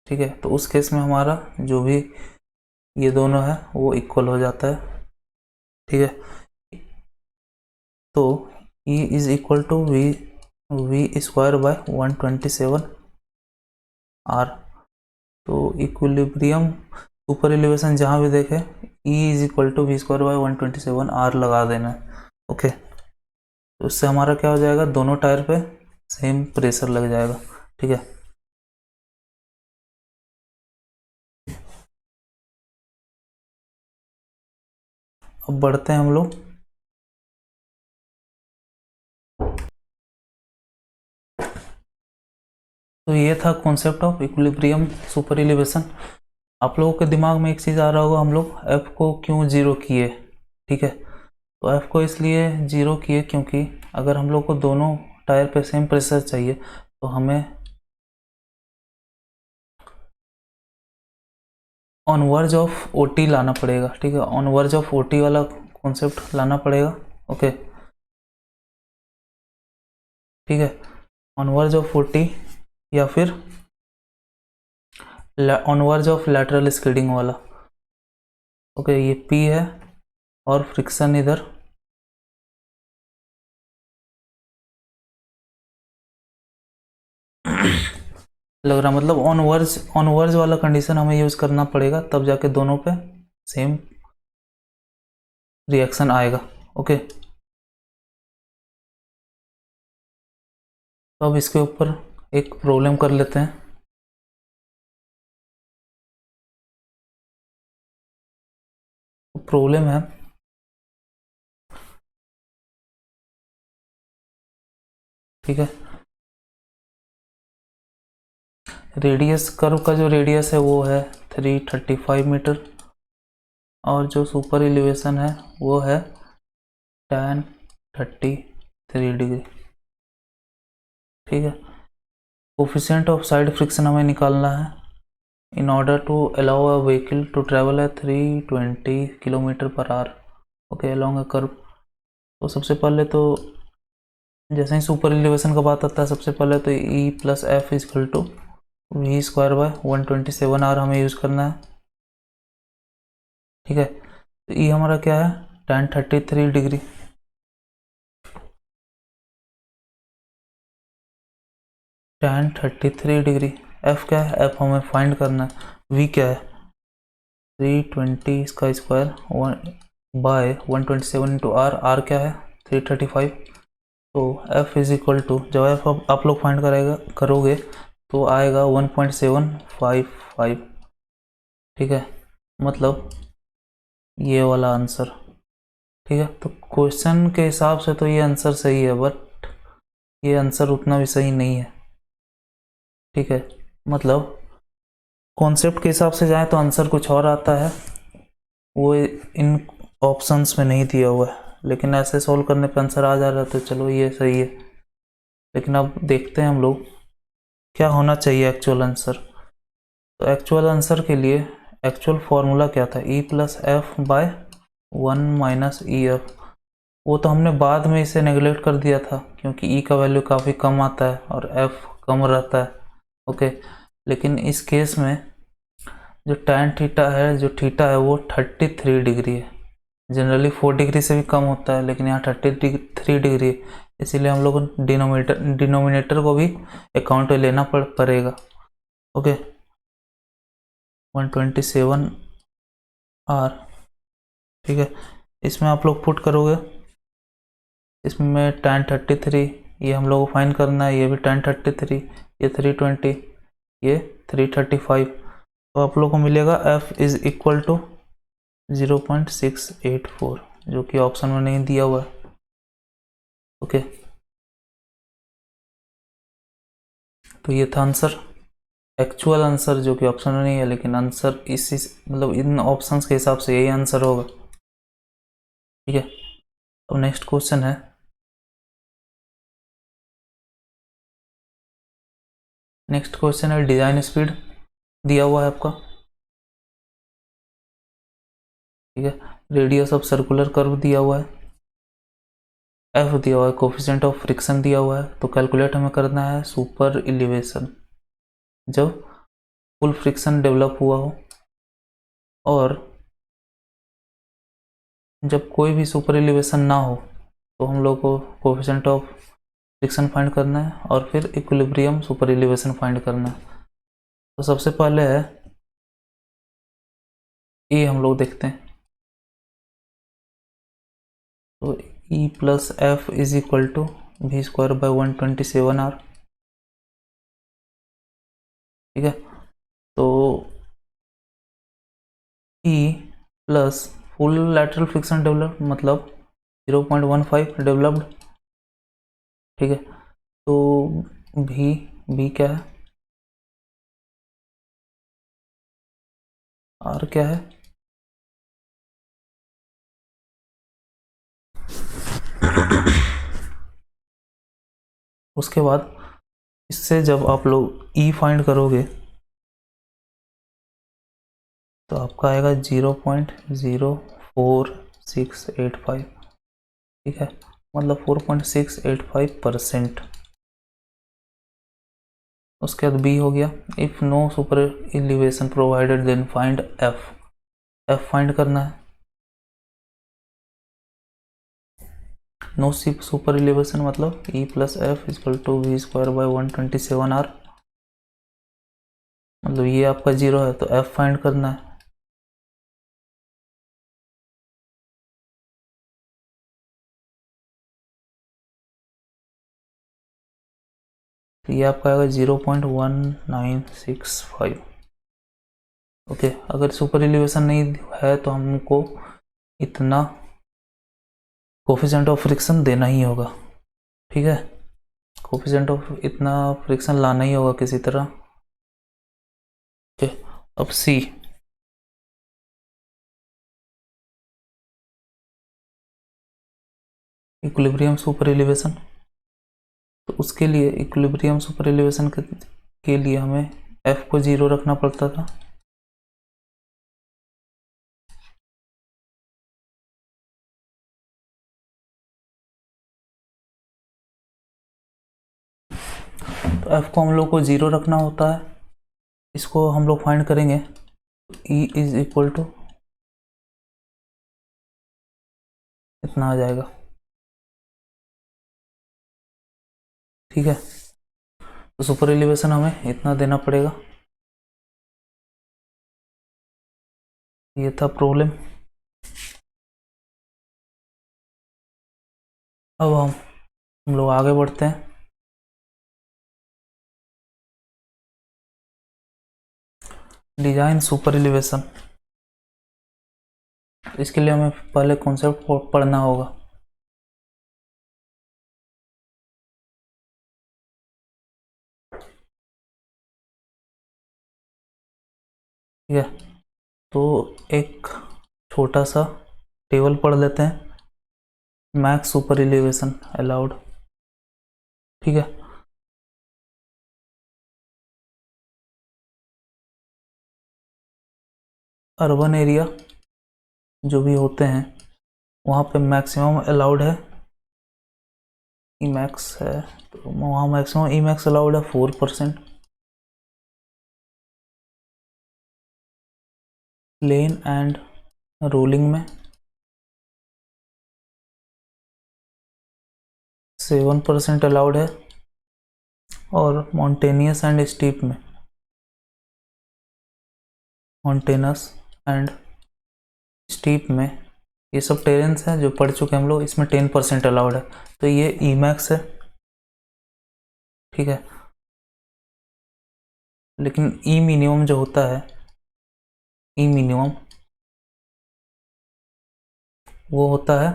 ठीक है, तो उस केस में हमारा जो भी ये दोनों है वो इक्वल हो जाता है। ठीक है, तो E is equal to V square by 127 R. तो इक्विलिब्रियम सुपर एलिवेशन जहाँ भी देखे E is equal to V square by 127 R लगा देना है। ओके, तो उससे हमारा क्या हो जाएगा, दोनों टायर पे सेम प्रेशर लग जाएगा। ठीक है, अब बढ़ते हैं हम लोग। तो ये था concept of equilibrium super elevation. आप लोगों के दिमाग में एक चीज़ आ रहा होगा, हम लोग एफ को क्यों 0 किए। ठीक है, तो एफ को इसलिए 0 किए क्योंकि अगर हम लोग को दोनों टायर पे सेम प्रेशर चाहिए तो हमें ऑन वर्ज ऑफ ओटी लाना पड़ेगा। ठीक है, ऑन वर्ज ऑफ ओटी वाला कॉन्सेप्ट लाना पड़ेगा। ओके ठीक है, ऑन वर्ज ऑफ 40 या फिर on verge of lateral skidding वाला। ओके ये P है और फ्रिक्शन इधर लग रहा, मतलब ऑन वर्ज वाला कंडीशन हमें यूज करना पड़ेगा, तब जाके दोनों पे सेम रिएक्शन आएगा। ओके तो अब इसके ऊपर एक प्रॉब्लम कर लेते हैं। प्रॉब्लम है ठीक है, रेडियस कर्व का जो रेडियस है वो है 335 मीटर और जो सुपर एलिवेशन है वो है tan 33 डिग्री। ठीक है, कोफिशिएंट ऑफ साइड फ्रिक्शन हमें निकालना है in order to allow a vehicle to travel है 320 kilometre per hour. Okay along a curve. तो सबसे पहले तो जैसे ही सुपर एलिवेशन का बात आता है, सबसे पहले तो E plus F is equal to V square by 127 R हमें यूज़ करना है। ठीक है, तो E हमारा क्या है tan 33 degree. tan 33 degree. F क्या है, F हमें फाइंड करना है। V क्या है 320 इसका square by 127 into R. R क्या है 335। तो F इज इक्वल टू, जब F आप लोग फाइंड करोगे तो आएगा 1.755। ठीक है, मतलब ये वाला आंसर। ठीक है, तो क्वेश्चन के हिसाब से तो ये आंसर सही है, बट ये आंसर उतना भी सही नहीं है। ठीक है, मतलब कॉन्सेप्ट के हिसाब से जाए तो आंसर कुछ और आता है, वो इन ऑप्शंस में नहीं दिया हुआ है, लेकिन ऐसे सॉल्व करने पे आंसर आ जा रहा है, तो चलो ये सही है। लेकिन अब देखते हैं हम लोग क्या होना चाहिए एक्चुअल आंसर। तो एक्चुअल आंसर के लिए एक्चुअल फॉर्मूला क्या था, E plus F by 1 minus E F. वो तो हमने बाद में इसे नेगलेक्ट कर दिया था क्योंकि E का वैल्यू काफ़ी कम आता है और F कम रहता है। ओके, लेकिन इस केस में जो tan थीटा है, जो थीटा है वो 33 डिग्री है। जनरली 4 डिग्री से भी कम होता है, लेकिन यहाँ 33 डिग्री है, इसीलिए हम लोग डिनोमिनेटर को भी अकाउंट में लेना पड़ेगा। Okay 127 R. ठीक है, इसमें आप लोग पुट करोगे, इसमें tan 33 ये हम लोग को फाइंड करना है, ये भी tan 33, ये 320, ये 335। तो आप लोग को मिलेगा F इज इक्वल टू 0.684, जो कि ऑप्शन में नहीं दिया हुआ है। ओके तो ये था आंसर, एक्चुअल आंसर जो कि ऑप्शन में नहीं है, लेकिन आंसर इसी मतलब इन ऑप्शंस के हिसाब से यही आंसर होगा। ठीक है, अब नेक्स्ट क्वेश्चन है, नेक्स्ट क्वेश्चन है डिजाइन स्पीड दिया हुआ है आपका। ठीक है, रेडियस ऑफ सर्कुलर कर्व दिया हुआ है, F दिया हुआ है, कोफिशिएंट ऑफ फ्रिक्शन दिया हुआ है। तो कैलकुलेट हमें करना है सुपर एलिवेशन, जब फुल फ्रिक्शन डेवलप हुआ हो और जब कोई भी सुपर एलिवेशन ना हो, तो हम लोग को कोफिशिएंट ऑफ फ्रिक्शन फाइंड करना है और फिर इक्विलिब्रियम सुपर एलिवेशन फाइंड करना है। तो सबसे पहले है ए, हम लोग देखते हैं। तो E plus F is equal to V square by 127 R. ठीक है, तो E plus full lateral friction developed मतलब 0.15 डेवलप्ड। ठीक है, तो भी क्या है, आर क्या है, उसके बाद इससे जब आप लोग E फाइंड करोगे तो आपका आएगा 0.04 4.685, ठीक है, मतलब 4.685%। उसके बाद बी हो गया, if no super elevation provided then find F. F find करना है। नो सुपर एलिवेशन मतलब E plus F is equal to V square by 127R, मतलब ये आपका 0 है तो एफ फाइंड करना है। तो ये आपका आएगा 0.1965। ओके, अगर सुपर एलिवेशन नहीं है तो हमको इतना कोफिशिएंट ऑफ फ्रिक्शन देना ही होगा, ठीक है, कोफिशिएंट ऑफ इतना फ्रिक्शन लाना ही होगा किसी तरह। ओके, अब सी, इक्विलिब्रियम सुपर एलिवेशन। तो उसके लिए इक्विलिब्रियम सुपर एलिवेशन के लिए हमें एफ को 0 रखना पड़ता था। तो एफ को हम लोग को 0 रखना होता है। इसको हम लोग फाइंड करेंगे, ई इज इक्वल टू इतना आ जाएगा, ठीक है। तो सुपर एलिवेशन हमें इतना देना पड़ेगा। ये था प्रॉब्लम। अब हम लोग आगे बढ़ते हैं। डिजाइन सुपर एलिवेशन, इसके लिए हमें पहले कॉन्सेप्ट पढ़ना होगा। ठीक है, तो एक छोटा सा टेबल पढ़ लेते हैं, मैक्स सुपर एलिवेशन अलाउड, ठीक है। अर्बन एरिया जो भी होते हैं वहाँ पे मैक्सिमम अलाउड है ई मैक्स है, तो वहाँ मैक्सिमम ई मैक्स अलाउड है 4%। प्लेन एंड रोलिंग में 7% अलाउड है, और माउंटेनियस एंड स्टीप में, माउंटेनस एंड स्टीप में, ये सब टेरेंस हैं जो पढ़ चुके हम लोग, इसमें 10% अलाउड है, तो ये ई मैक्स है, ठीक है। लेकिन ई मिनिमम जो होता है, ई मिनिमम वो होता है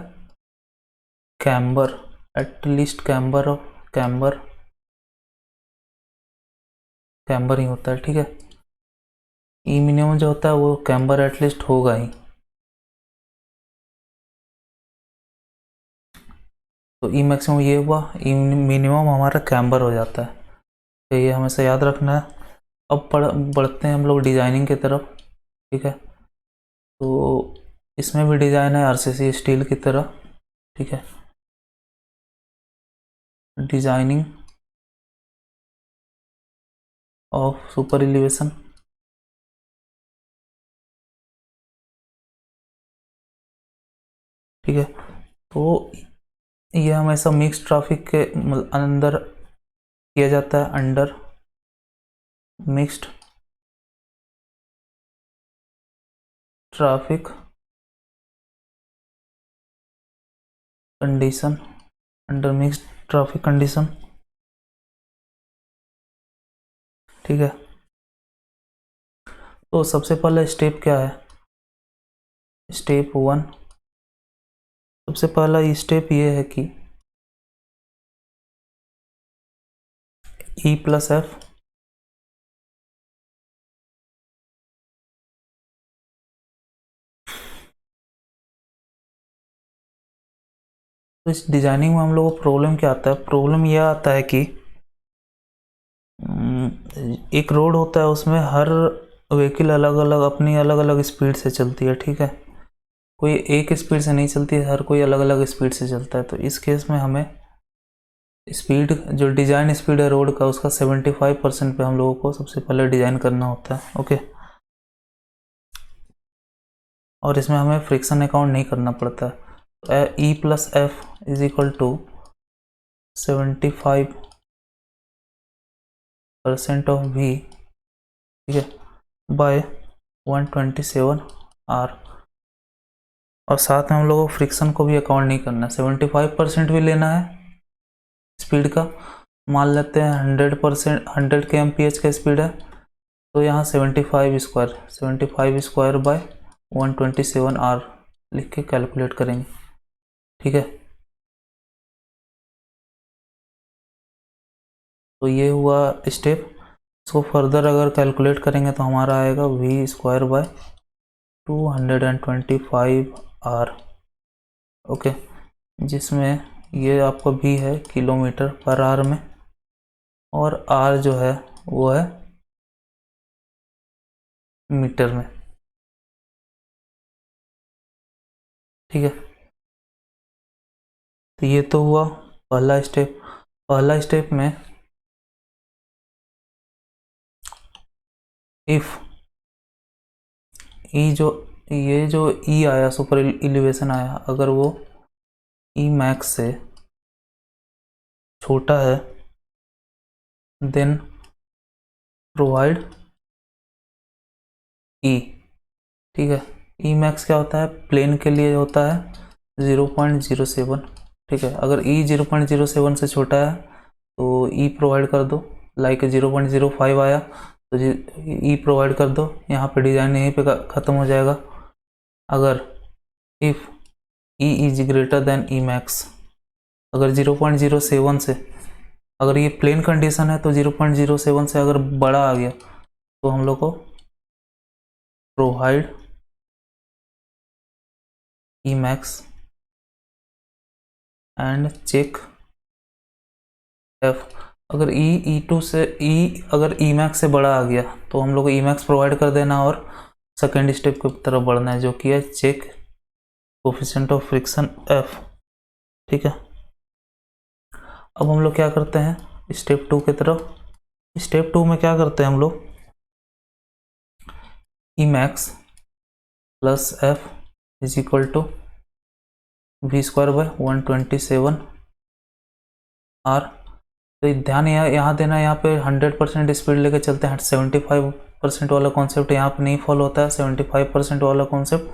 camber, at least camber of camber, camber ही होता है, ठीक है। ई मिनिमम जो होता है वो कैम्बर एटलीस्ट होगा ही। तो ई मैक्सिमम ये हुआ, ई मिनिमम हमारा कैम्बर हो जाता है, तो ये हमेशा याद रखना है। अब बढ़ते हैं हम लोग डिजाइनिंग की तरफ, ठीक है। तो इसमें भी डिजाइन है आरसीसी स्टील की तरह, ठीक है। डिजाइनिंग ऑफ सुपर एलिवेशन, ठीक है। तो ये हमेशा मिक्स ट्रैफिक के अंदर किया जाता है, under mixed traffic condition, under mixed traffic condition, ठीक है। तो सबसे पहले स्टेप क्या है, स्टेप 1, सबसे पहला स्टेप ये है कि ई प्लस एफ, तो इस डिजाइनिंग में हम लोग को प्रॉब्लम क्या आता है, प्रॉब्लम यह आता है कि एक रोड होता है, उसमें हर व्हीकल अलग अलग अपनी अलग अलग स्पीड से चलती है, ठीक है। कोई एक स्पीड से नहीं चलती है, हर कोई अलग अलग स्पीड से चलता है। तो इस केस में हमें स्पीड, जो डिज़ाइन स्पीड है रोड का, उसका 75% पे हम लोगों को सबसे पहले डिज़ाइन करना होता है। ओके, और इसमें हमें फ्रिक्शन अकाउंट नहीं करना पड़ता है। E plus F is equal to 75% of V, ठीक है, बाय 127 R। और साथ में हम लोगों को फ्रिक्शन को भी अकाउंट नहीं करना है, 75% भी लेना है स्पीड का। मान लेते हैं 100%, 100 kmph का स्पीड है, तो यहाँ 75 स्क्वायर बाय 127 R लिख के कैलकुलेट करेंगे, ठीक है। तो ये हुआ स्टेप। इसको फर्दर अगर कैलकुलेट करेंगे तो हमारा आएगा V square by 225 R, okay, जिसमें ये आपका V है किलोमीटर पर आवर में, और R जो है वो है मीटर में, ठीक है। तो ये तो हुआ पहला स्टेप। पहला स्टेप में इफ ये जो E आया, सुपर एलिवेशन आया, अगर वो E मैक्स से छोटा है, देन प्रोवाइड E, ठीक है। E मैक्स क्या होता है, प्लेन के लिए होता है 0.07, ठीक है। अगर E 0.07 से छोटा है तो E प्रोवाइड कर दो, लाइक 0.05 आया तो E प्रोवाइड कर दो, यहाँ पे डिज़ाइन यहीं पे ख़त्म हो जाएगा। अगर if E is greater then E max, अगर 0.07 से, अगर ये प्लेन कंडीशन है तो 0.07 से अगर बड़ा आ गया तो हम लोग को provide E max and check F। अगर E2 से अगर E मैक्स से बड़ा आ गया तो हम लोग को E मैक्स प्रोवाइड कर देना और सेकेंड स्टेप की तरफ बढ़ना है, जो कि है check coefficient of friction F, ठीक है। अब हम लोग क्या करते हैं स्टेप 2 की तरफ। स्टेप 2 में क्या करते हैं हम लोग, E max plus F is equal to V square by 127 R। तो ध्यान यहाँ देना, यहाँ पे 100% स्पीड लेके चलते हैं, 75% वाला कॉन्सेप्ट यहाँ पे नहीं फॉलो होता है। 75% वाला कॉन्सेप्ट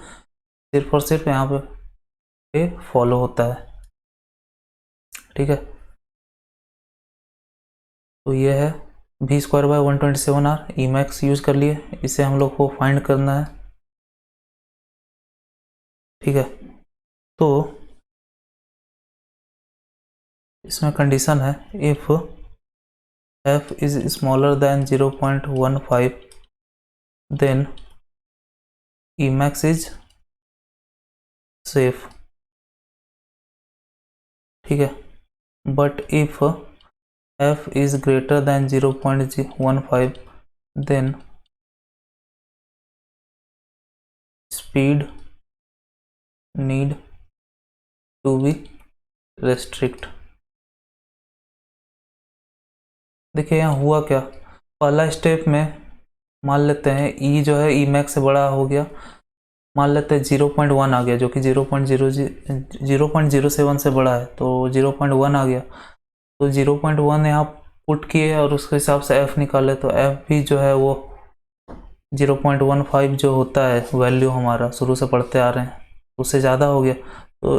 सिर्फ और सिर्फ यहाँ पे फॉलो होता है, ठीक है। तो ये है V square by 127 R, E max use कर लिए, इसे हम लोग को फाइंड करना है, ठीक है। तो इसमें कंडीशन है इफ F इज smaller than 0.15 then E max is safe, ठीक है। But if F is greater than 0.15 then speed need to be restrict। देखिए यहाँ हुआ क्या, पहला स्टेप में मान लेते हैं E जो है E मैक्स से बड़ा हो गया, मान लेते हैं 0.1 आ गया, जो कि 0.07 से बड़ा है, तो 0.1 आ गया, तो 0.1 यहाँ पुट किए और उसके हिसाब से F निकाले, तो F भी जो है वो 0.15 जो होता है वैल्यू हमारा शुरू से पढ़ते आ रहे हैं, उससे ज़्यादा हो गया, तो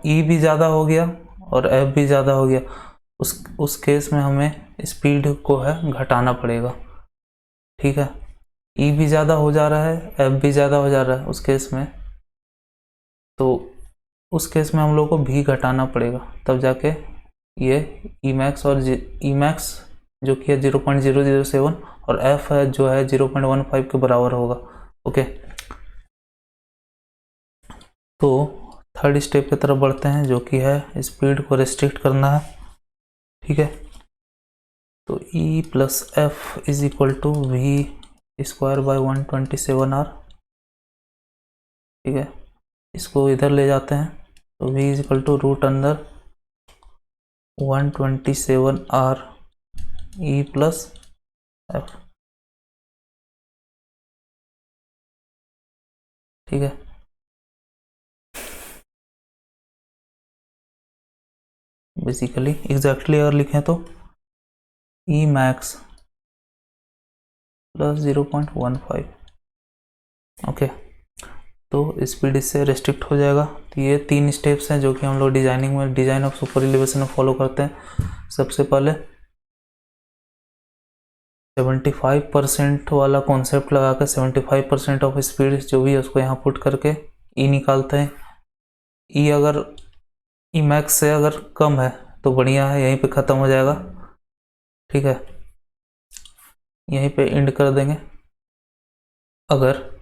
E भी ज़्यादा हो गया और F भी ज़्यादा हो गया। उस केस में हमें स्पीड को है घटाना पड़ेगा, ठीक है। E भी ज़्यादा हो जा रहा है, F भी ज़्यादा हो जा रहा है उस केस में, तो उस केस में हम लोग को भी घटाना पड़ेगा, तब जाके ये E मैक्स और E मैक्स जो कि है 0.007 और F है जो है 0.15 के बराबर होगा, ओके। तो थर्ड स्टेप की तरफ बढ़ते हैं, जो कि है स्पीड को रेस्ट्रिक्ट करना है, ठीक है। तो E plus F is equal to V square by 127 R, ठीक है। इसको इधर ले जाते हैं तो v is equal to root अंदर 127r e प्लस एफ। ठीक है, बेसिकली एग्जैक्टली अगर लिखें तो ई मैक्स प्लस 0.15। ओके, तो स्पीड इससे रेस्ट्रिक्ट हो जाएगा। तो ये 3 स्टेप्स हैं जो कि हम लोग डिजाइनिंग में, डिजाइन ऑफ सुपर एलिवेशन में फॉलो करते हैं। सबसे पहले 75% वाला कॉन्सेप्ट लगा कर 75% ऑफ स्पीड जो भी है उसको यहाँ पुट करके ई निकालते हैं। ई अगर ई मैक्स से अगर कम है तो बढ़िया है, यहीं पे ख़त्म हो जाएगा। ठीक है, यहीं पे एंड कर देंगे। अगर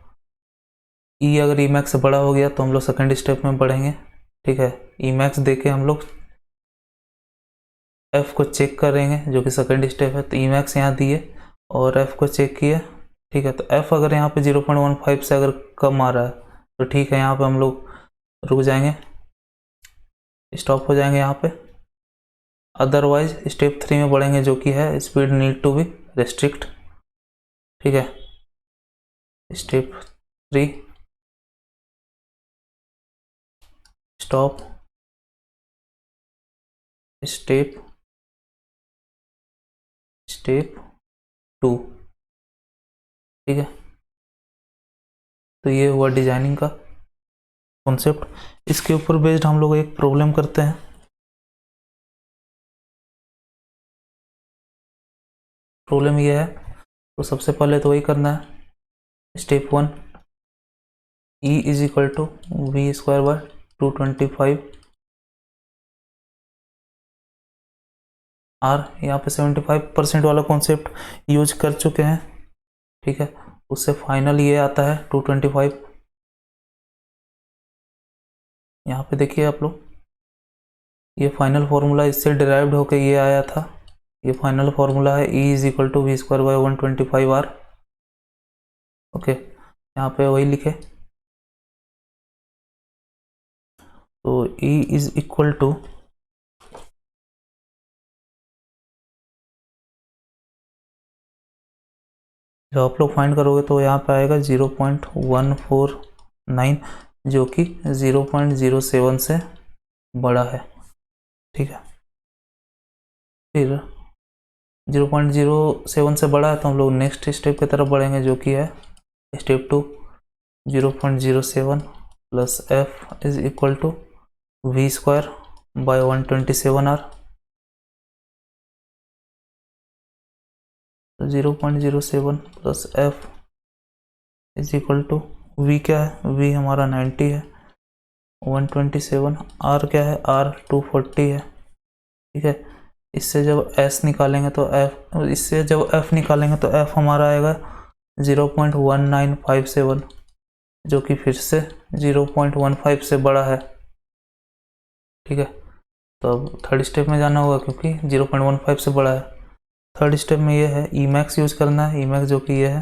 ई मैक्स से बड़ा हो गया तो हम लोग सेकेंड स्टेप में बढ़ेंगे। ठीक है, ई मैक्स देके हम लोग एफ को चेक करेंगे जो कि सेकेंड स्टेप है। तो ई मैक्स यहाँ दिए और एफ को चेक किया। ठीक है, तो एफ अगर यहाँ पे 0.15 से अगर कम आ रहा है तो ठीक है, यहाँ पे हम लोग रुक जाएंगे, स्टॉप हो जाएंगे यहाँ पे। अदरवाइज स्टेप 3 में बढ़ेंगे जो कि है speed need to be restrict. ठीक है, स्टेप 3 स्टॉप, स्टेप 2। ठीक है, तो ये हुआ डिजाइनिंग का कॉन्सेप्ट। इसके ऊपर बेस्ड हम लोग एक प्रॉब्लम करते हैं। प्रॉब्लम ये है, तो सबसे पहले तो वही करना है। Step 1 E is equal to V square by 225 R. यहाँ पे 75% वाला कॉन्सेप्ट यूज कर चुके हैं। ठीक है, उससे फाइनल ये आता है 225। यहाँ पे देखिए आप लोग, ये फाइनल फार्मूला इससे डिराइव्ड होकर ये आया था। ये फाइनल फार्मूला है E is equal to V square by 125 R. Okay, यहाँ पे वही लिखे, तो ई इज इक्वल टू जब आप लोग फाइंड करोगे तो यहाँ पे आएगा 0.149 जो कि 0.07 से बड़ा है। ठीक है, फिर 0.07 से बड़ा है तो हम लोग नेक्स्ट स्टेप की तरफ बढ़ेंगे जो कि है step 2 0.07 plus F is equal to V square by 127 R. 0.07 plus F is equal to V क्या है, वी हमारा 90 है, 127 आर क्या है, आर 240 है। ठीक है, इससे जब एस निकालेंगे तो एफ, इससे जब एफ निकालेंगे तो एफ हमारा आएगा 0.1957 जो कि फिर से 0.15 से बड़ा है। ठीक है, तो अब थर्ड स्टेप में जाना होगा क्योंकि 0.15 से बड़ा है। थर्ड स्टेप में ये है ई मैक्स यूज करना है। ई मैक्स जो कि ये है,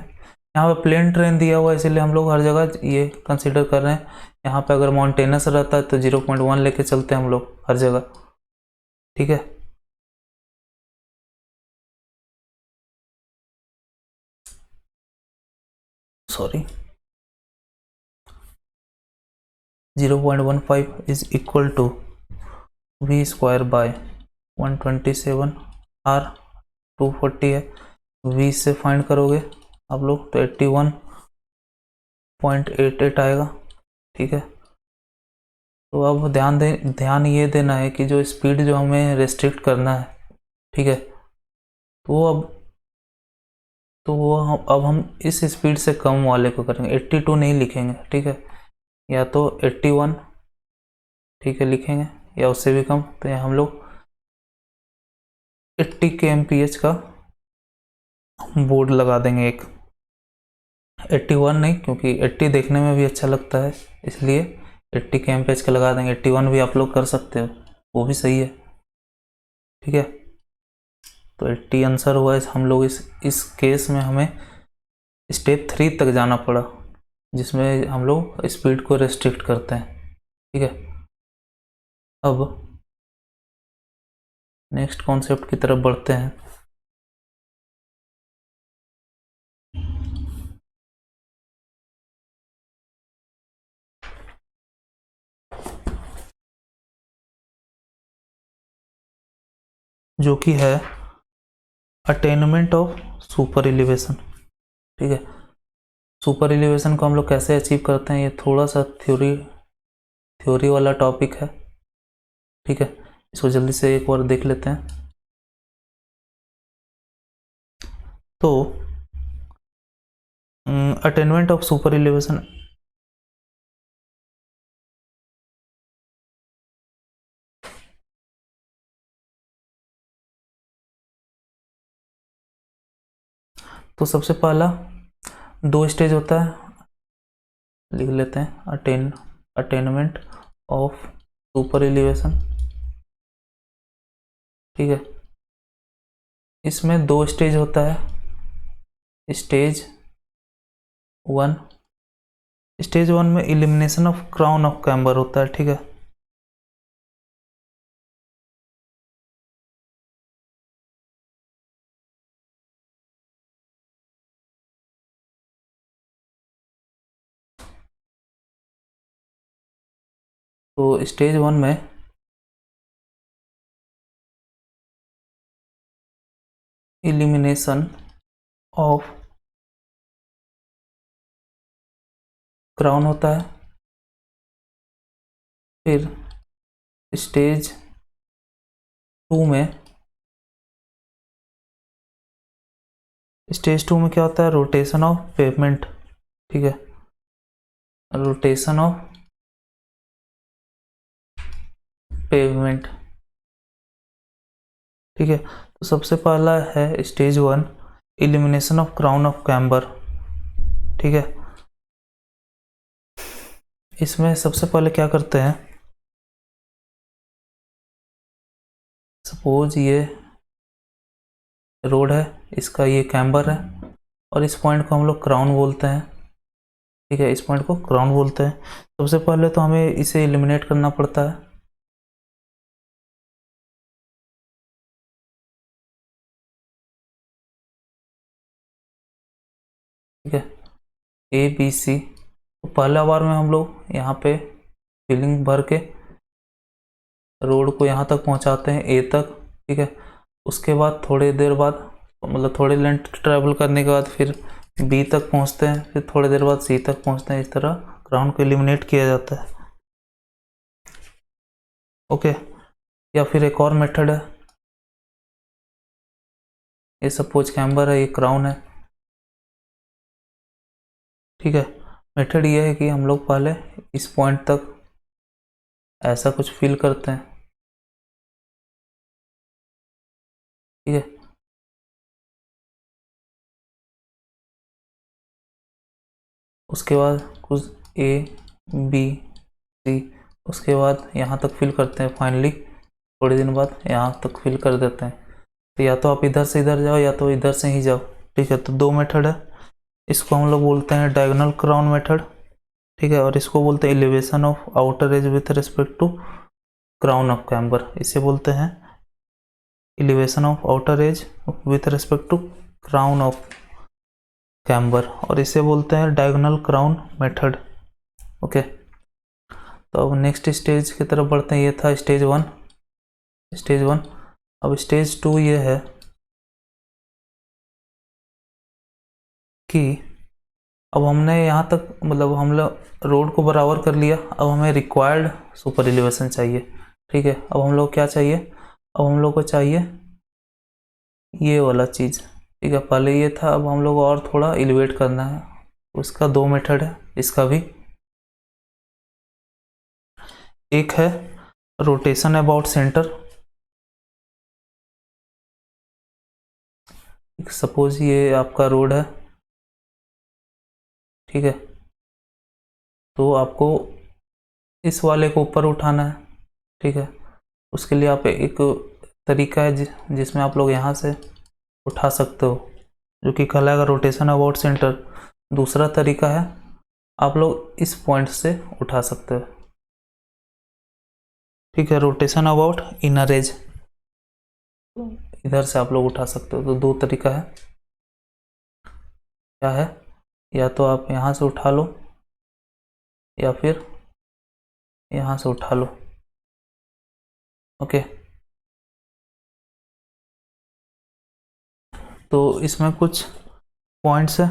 यहाँ पे प्लेन ट्रेन दिया हुआ है इसीलिए हम लोग हर जगह ये कंसीडर कर रहे हैं। यहाँ पे अगर माउंटेनस रहता है तो 0.1 लेके चलते हैं हम लोग हर जगह। ठीक है, sorry 0.15 is equal to V square by 127 R 240 है। वी से फाइंड करोगे आप लोग तो 81.88 आएगा। ठीक है, तो अब ध्यान ये देना है कि जो स्पीड जो हमें रेस्ट्रिक्ट करना है, ठीक है, अब हम इस स्पीड से कम वाले को करेंगे। 82 नहीं लिखेंगे। ठीक है, या तो 81 ठीक है लिखेंगे या उससे भी कम। तो यहाँ हम लोग 80 kmph का बोर्ड लगा देंगे एक। 81 नहीं, क्योंकि 80 देखने में भी अच्छा लगता है इसलिए 80 kmph का लगा देंगे। 81 भी आप लोग कर सकते हो, वो भी सही है। ठीक है, तो 80 आंसर हुआ। हम लोग इस केस में हमें स्टेप 3 तक जाना पड़ा जिसमें हम लोग स्पीड को रेस्ट्रिक्ट करते हैं। ठीक है। अब नेक्स्ट कॉन्सेप्ट की तरफ बढ़ते हैं। जो कि है अटेनमेंट ऑफ सुपर एलिवेशन। ठीक है, सुपर एलिवेशन को हम लोग कैसे अचीव करते हैं, ये थोड़ा सा थ्योरी वाला टॉपिक है। ठीक है, इसको जल्दी से एक बार देख लेते हैं। तो अटेनमेंट ऑफ सुपर एलिवेशन तो सबसे पहला 2 स्टेज होता है, लिख लेते हैं अटेनमेंट ऑफ सुपर एलिवेशन। ठीक है, इसमें 2 स्टेज होता है। स्टेज वन में elimination of crown of camber होता है। ठीक है, तो स्टेज वन में इलिमिनेशन ऑफ क्राउन होता है। फिर स्टेज टू में क्या होता है, रोटेशन ऑफ पेवमेंट। ठीक है, रोटेशन ऑफ पेवमेंट। ठीक है, तो सबसे पहला है stage one, elimination of crown of camber. ठीक है, इसमें सबसे पहले क्या करते हैं, सपोज ये रोड है, इसका ये कैम्बर है और इस पॉइंट को हम लोग क्राउन बोलते हैं। ठीक है, इस पॉइंट को क्राउन बोलते हैं। सबसे पहले तो हमें इसे एलिमिनेट करना पड़ता है। ठीक है, ए बी सी, तो पहला बार में हम लोग यहाँ पे फिलिंग भर के रोड को यहाँ तक पहुँचाते हैं, ए तक। ठीक है, उसके बाद थोड़ी देर बाद, मतलब थोड़ी लेंथ ट्रैवल करने के बाद फिर बी तक पहुँचते हैं, फिर थोड़ी देर बाद सी तक पहुँचते हैं। इस तरह ग्राउंड को एलिमिनेट किया जाता है। ओके, या फिर एक और मेथड है, ये सपोज कैम्बर है, ये क्राउन है। ठीक है, मेथड ये है कि हम लोग पहले इस पॉइंट तक ऐसा कुछ फिल करते हैं। ठीक है, उसके बाद कुछ ए बी सी, उसके बाद यहाँ तक फिल करते हैं। फाइनली थोड़े दिन बाद यहाँ तक फिल कर देते हैं। तो या तो आप इधर से इधर जाओ या तो इधर से ही जाओ। ठीक है, तो 2 मेथड है। इसको हम लोग बोलते हैं डायगोनल क्राउन मेथड। ठीक है, और इसको बोलते हैं elevation of outer edge with respect to crown of camber. इसे बोलते हैं elevation of outer edge with respect to crown of camber, और इसे बोलते हैं डायगोनल क्राउन मेथड। ओके, तो अब नेक्स्ट स्टेज की तरफ बढ़ते हैं। ये था स्टेज वन। अब स्टेज टू ये है कि अब हमने यहाँ तक, मतलब हम लोग रोड को बराबर कर लिया। अब हमें रिक्वायर्ड सुपर एलिवेशन चाहिए। ठीक है, अब हम लोग क्या चाहिए, अब हम लोग को चाहिए ये वाला चीज़। ठीक है, पहले ये था, अब हम लोग और थोड़ा एलिवेट करना है। उसका 2 मेथड है, इसका भी। एक है रोटेशन अबाउट सेंटर। सपोज ये आपका रोड है। ठीक है, तो आपको इस वाले को ऊपर उठाना है। ठीक है, उसके लिए आप एक तरीका है जिसमें आप लोग यहाँ से उठा सकते हो, जो कि कहलाएगा रोटेशन अबाउट सेंटर। दूसरा तरीका है, आप लोग इस पॉइंट से उठा सकते हो। ठीक है। रोटेशन अबाउट इनर एज, इधर से आप लोग उठा सकते हो। तो दो तरीका है, क्या है, या तो आप यहाँ से उठा लो या फिर यहाँ से उठा लो। ओके, तो इसमें कुछ पॉइंट्स है।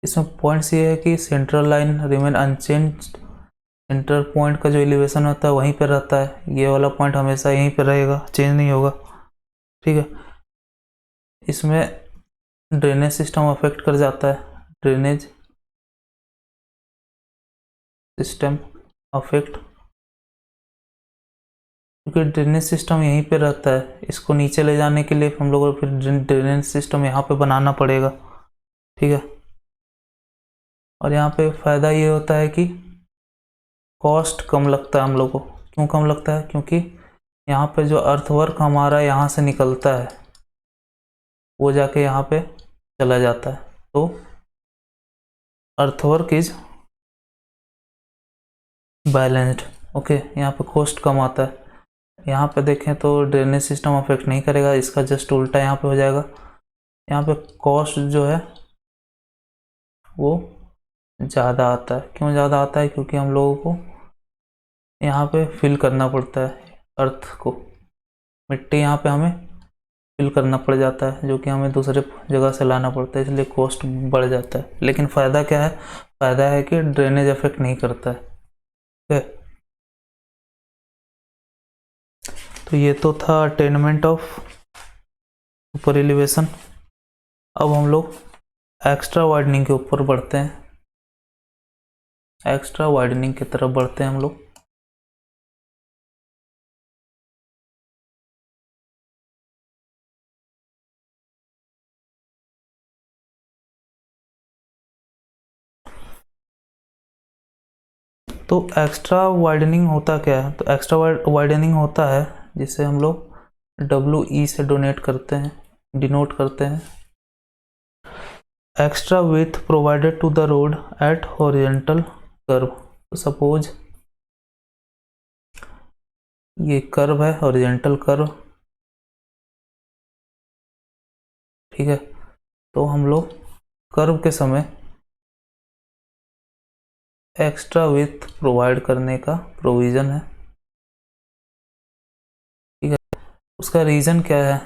इसमें पॉइंट्स ये है कि central line remain unchanged, centre point का जो एलिवेशन होता है वहीं पर रहता है, ये वाला पॉइंट हमेशा यहीं पर रहेगा, चेंज नहीं होगा। ठीक है। इसमें ड्रेनेज सिस्टम अफेक्ट कर जाता है, ड्रेनेज सिस्टम अफेक्ट, क्योंकि ड्रेनेज सिस्टम यहीं पे रहता है, इसको नीचे ले जाने के लिए हम लोगों को फिर ड्रेनेज सिस्टम यहाँ पे बनाना पड़ेगा। ठीक है। और यहाँ पे फ़ायदा ये होता है कि कॉस्ट कम लगता है हम लोग को। क्यों कम लगता है? क्योंकि यहाँ पे जो अर्थवर्क हमारा यहाँ से निकलता है वो जाके यहाँ पे चला जाता है, तो अर्थवर्क इज बैलेंस्ड। ओके, यहाँ पे कॉस्ट कम आता है। यहाँ पे देखें तो ड्रेनेज सिस्टम अफेक्ट नहीं करेगा, इसका जस्ट उल्टा यहाँ पे हो जाएगा। यहाँ पे कॉस्ट जो है वो ज़्यादा आता है। क्यों ज़्यादा आता है? क्योंकि हम लोगों को यहाँ पे फिल करना पड़ता है अर्थ को, मिट्टी यहाँ पे हमें फिल करना पड़ जाता है, जो कि हमें दूसरे जगह से लाना पड़ता है, इसलिए कॉस्ट बढ़ जाता है। लेकिन फ़ायदा क्या है? फ़ायदा है कि ड्रेनेज अफेक्ट नहीं करता है। ठीक है। तो ये तो था अटेनमेंट ऑफ सुपर एलिवेशन। अब हम लोग एक्स्ट्रा वाइडनिंग के ऊपर बढ़ते हैं, एक्स्ट्रा वाइडनिंग की तरफ बढ़ते हैं हम लोग। तो एक्स्ट्रा वाइडनिंग होता क्या है? तो एक्स्ट्रा वाइडनिंग होता है जिसे हम लोग WE से डोनेट करते हैं, डिनोट करते हैं। Extra width provided to the road at horizontal curve. तो सपोज ये कर्व है, हॉरिजॉन्टल कर्व। ठीक है। तो हम लोग कर्व के समय एक्स्ट्रा विड्थ प्रोवाइड करने का प्रोविज़न है। ठीक है। उसका रीज़न क्या है?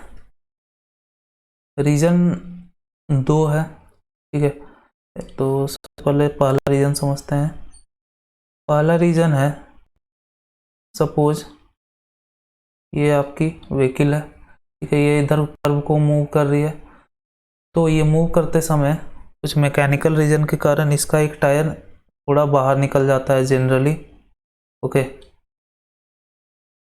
रीज़न दो है। ठीक है। तो सबसे पहले पहला रीज़न समझते हैं। पहला रीज़न है, सपोज ये आपकी व्हीकल है। ठीक है। ये इधर कर्व को मूव कर रही है, तो ये मूव करते समय कुछ मैकेनिकल रीजन के कारण इसका एक टायर थोड़ा बाहर निकल जाता है जनरली। ओके,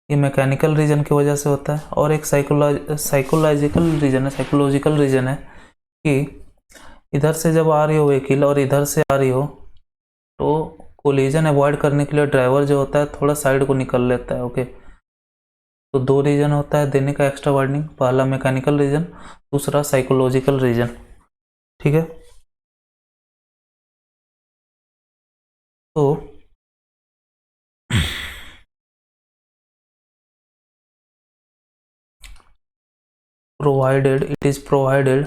ये मैकेनिकल रीजन की वजह से होता है। और एक साइकोलॉजिकल रीजन है कि इधर से जब आ रही हो व्हीकल और इधर से आ रही हो, तो कोलिजन अवॉइड करने के लिए ड्राइवर जो होता है थोड़ा साइड को निकल लेता है। ओके, तो दो रीजन होता है देने का एक्स्ट्रा वार्निंग, पहला मैकेनिकल रीजन, दूसरा साइकोलॉजिकल रीजन। ठीक है। तो it is provided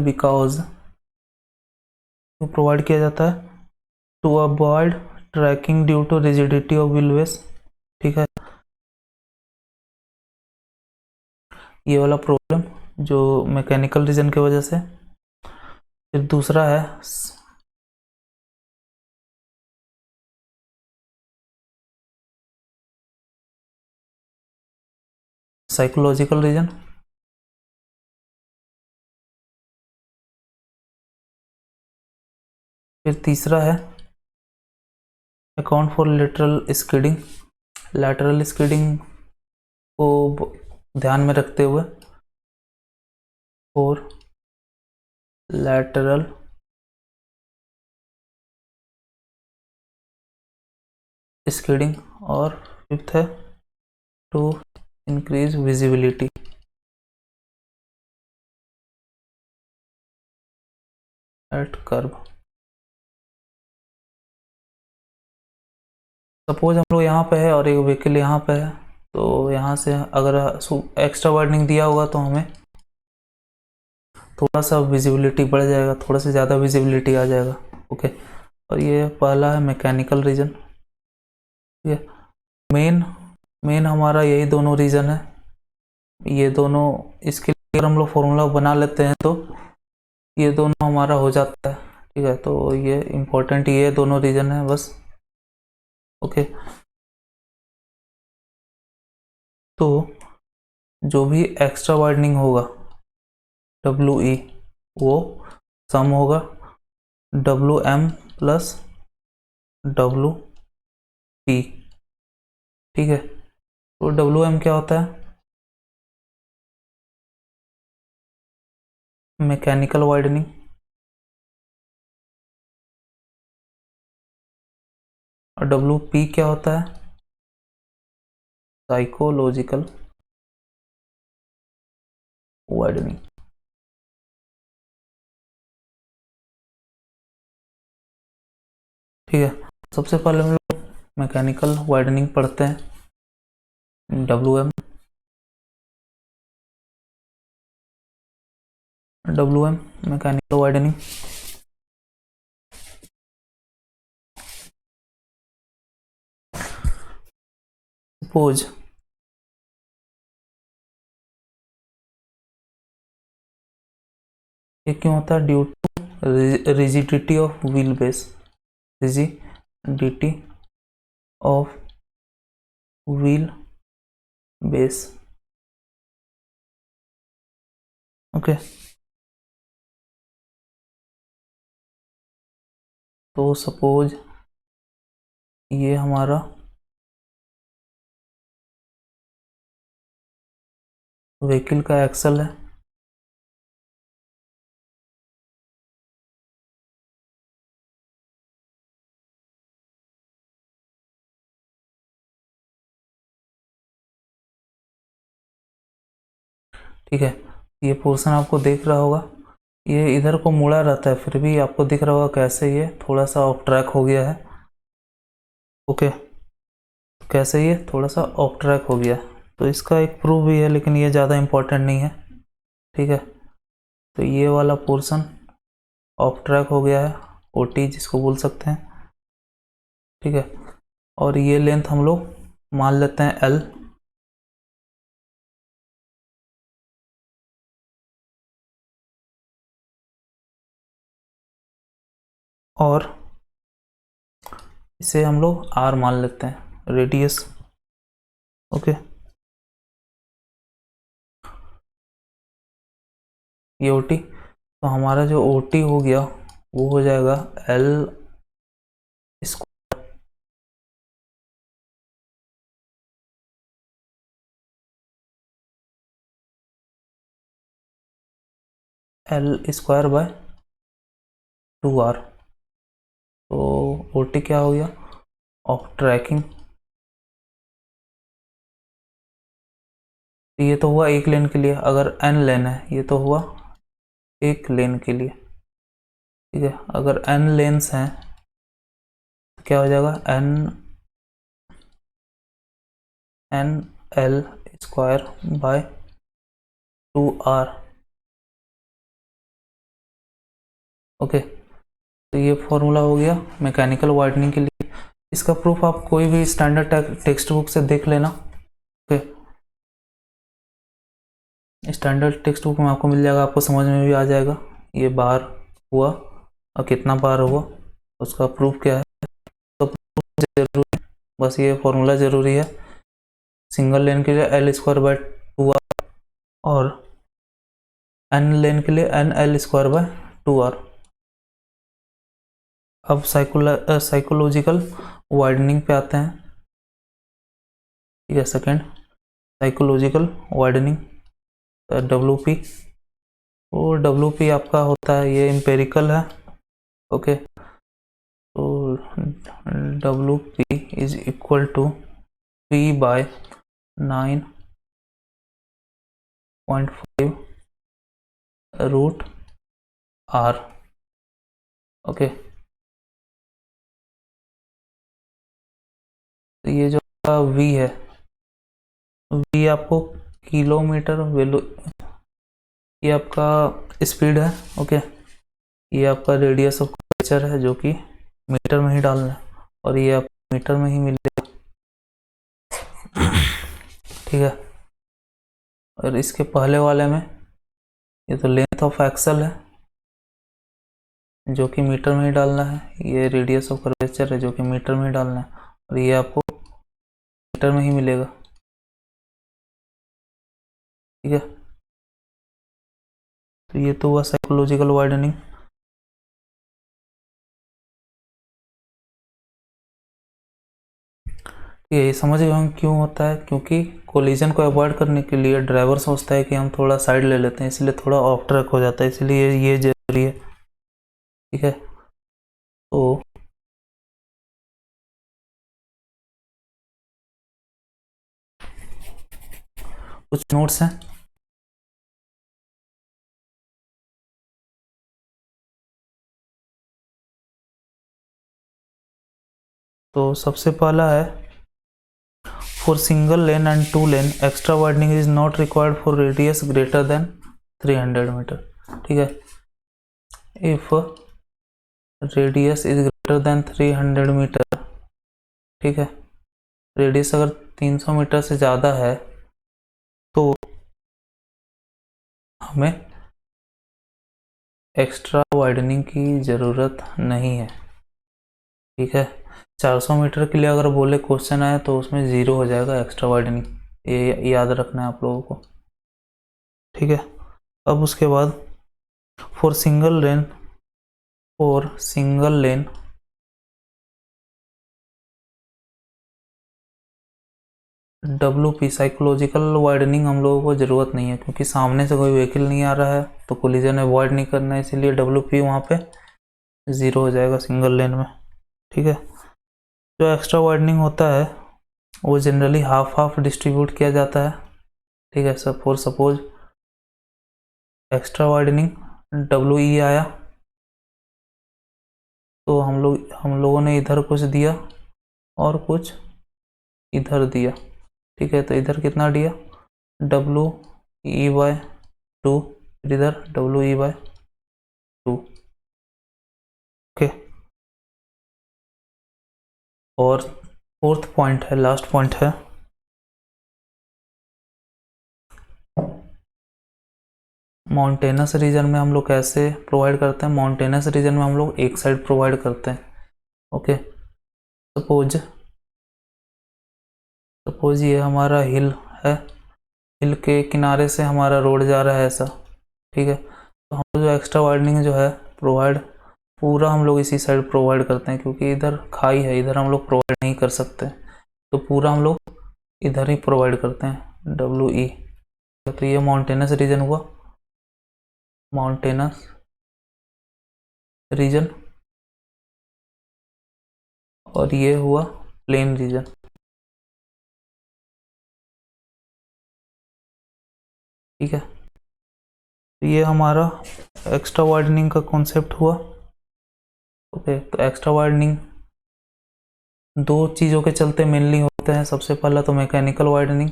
because, तो प्रोवाइड किया जाता है to avoid tracking due to rigidity of wheelbase. ठीक है। ये वाला प्रॉब्लम जो मैकेनिकल रीजन की वजह से। फिर दूसरा है साइकोलॉजिकल रीजन। फिर तीसरा है अकाउंट फॉर लैटरल स्किडिंग को ध्यान में रखते हुए, और लैटरल स्किडिंग। और फिफ्थ है to increase visibility. At curve. Suppose हम लोग यहाँ पे है और एक व्हीकल यहाँ पे है, तो यहाँ से अगर एक्स्ट्रा वाइडनिंग दिया होगा तो हमें थोड़ा सा विजिबिलिटी बढ़ जाएगा, थोड़ा सा ज़्यादा विजिबिलिटी आ जाएगा। ओके, और ये पहला है मैकेनिकल रीजन। ठीक है, मेन हमारा यही दोनों रीजन है, ये दोनों। इसके लिए अगर हम लोग फॉर्मूला बना लेते हैं तो ये दोनों हमारा हो जाता है। ठीक है, तो ये इम्पोर्टेंट ये दोनों रीजन है बस। ओके, तो जो भी एक्स्ट्रा वाइडनिंग होगा WE, वो सम होगा WM प्लस WP। ठीक है, तो WM क्या होता है? Mechanical widening. और WP क्या होता है? Psychological widening. ठीक है, सबसे पहले हम लोग मैकेनिकल वाइडनिंग पढ़ते हैं। WM mechanical widening. सपोज ये क्यों होता है? Due to rigidity of wheel base. Rigidity of wheel base. Okay, तो सपोज ये हमारा व्हीकल का एक्सल है। ठीक है, ये पोर्शन आपको दिख रहा होगा, ये इधर को मुड़ा रहता है, फिर भी आपको दिख रहा होगा कैसे ये थोड़ा सा ऑफ ट्रैक हो गया है। ओके, कैसे ये थोड़ा सा ऑफ ट्रैक हो गया, तो इसका एक प्रूफ भी है, लेकिन ये ज़्यादा इम्पोर्टेंट नहीं है। ठीक है, तो ये वाला पोर्शन ऑफ ट्रैक हो गया है, OT जिसको बोल सकते हैं। ठीक है, और ये लेंथ हम लोग मान लेते हैं L। और इसे हम लोग R मान लेते हैं, रेडियस। ओके, ये OT, तो हमारा जो OT हो गया वो हो जाएगा L square. L square by 2R। तो OT क्या हो गया? Off tracking. ये तो हुआ एक लेन के लिए, अगर N लेन है, ये तो हुआ एक लेन के लिए। ठीक है, अगर N लेन्स हैं तो क्या हो जाएगा? N L square by 2R। Okay, तो ये फॉर्मूला हो गया मैकेनिकल वाइडनिंग के लिए। इसका प्रूफ आप कोई भी स्टैंडर्ड टेक्स्ट बुक से देख लेना। ओके, स्टैंडर्ड टेक्स्ट बुक में आपको मिल जाएगा, आपको समझ में भी आ जाएगा ये बार हुआ और कितना बार हुआ, उसका प्रूफ क्या है। तो प्रूफ जरूरी, बस ये फॉर्मूला ज़रूरी है। सिंगल लेन के लिए L स्क्वायर बाय 2R और N लेन के लिए NL स्क्वायर बाय 2R। अब साइकोलॉजिकल वाइडनिंग पे आते हैं। ठीक है, सेकेंड साइकोलॉजिकल वाइडनिंग, WP। और WP आपका होता है, ये एम्पेरिकल है। ओके, तो WP is equal to P by 9.5 root R। Okay, तो ये जो वी है, वी आपको किलोमीटर वेलो, ये आपका स्पीड है। ओके, ये आपका रेडियस ऑफ कर्वेचर है जो कि मीटर में ही डालना है, और ये आप मीटर में ही मिलेगा। ठीक है, और इसके पहले वाले में ये तो लेंथ ऑफ एक्सल है जो कि मीटर में ही डालना है, ये रेडियस ऑफ कर्वेचर है जो कि मीटर में ही डालना है, और ये आपको मीटर में ही मिलेगा। ठीक है, तो ये तो हुआ साइकोलॉजिकल वाइडनिंग। यही समझ गए हम क्यों होता है, क्योंकि कोलिजन को अवॉइड करने के लिए ड्राइवर सोचता है कि हम थोड़ा साइड ले लेते हैं, इसलिए थोड़ा ऑफ ट्रैक हो जाता है, इसलिए ये जरूरी है। ठीक है, तो कुछ नोट्स हैं। तो सबसे पहला है, for single lane and two lane extra widening is not required for radius greater than 300 metre. ठीक है, if radius is greater than 300 metre, ठीक है, रेडियस अगर 300 मीटर से ज़्यादा है तो हमें एक्स्ट्रा वाइडनिंग की ज़रूरत नहीं है। ठीक है, 400 मीटर के लिए अगर बोले क्वेश्चन आए तो उसमें ज़ीरो हो जाएगा एक्स्ट्रा वाइडनिंग, ये याद रखना है आप लोगों को। ठीक है, अब उसके बाद for single lane WP psychological widening हम लोगों को ज़रूरत नहीं है, क्योंकि सामने से कोई व्हीकल नहीं आ रहा है तो कोलिजन अवॉइड नहीं करना है, इसीलिए WP वहाँ पे ज़ीरो हो जाएगा सिंगल लेन में। ठीक है, जो एक्स्ट्रा वाइडनिंग होता है वो जनरली हाफ हाफ डिस्ट्रीब्यूट किया जाता है। ठीक है, सपोज एक्स्ट्रा वाइडनिंग WE आया तो हम लोगों ने इधर कुछ दिया और कुछ इधर दिया। ठीक है, तो इधर कितना दिया, WE/2, फिर इधर WE/2। ओके, और फोर्थ पॉइंट है, लास्ट पॉइंट है, माउंटेनस रीजन में हम लोग कैसे प्रोवाइड करते हैं। माउंटेनस रीजन में हम लोग एक साइड प्रोवाइड करते हैं। ओके, सपोज ये हमारा हिल है, हिल के किनारे से हमारा रोड जा रहा है ऐसा। ठीक है, तो हम लोग जो एक्स्ट्रा वाइडनिंग जो है प्रोवाइड पूरा हम लोग इसी साइड प्रोवाइड करते हैं, क्योंकि इधर खाई है, इधर हम लोग प्रोवाइड नहीं कर सकते, तो पूरा हम लोग इधर ही प्रोवाइड करते हैं WE। तो ये माउंटेनस रीजन हुआ, माउंटेनस रीजन, और ये हुआ प्लेन रीजन। ठीक है, तो ये हमारा एक्स्ट्रा वाइडनिंग का कॉन्सेप्ट हुआ। ओके, तो एक्स्ट्रा वाइडनिंग दो चीज़ों के चलते मेनली होते हैं। सबसे पहला तो मैकेनिकल वाइडनिंग,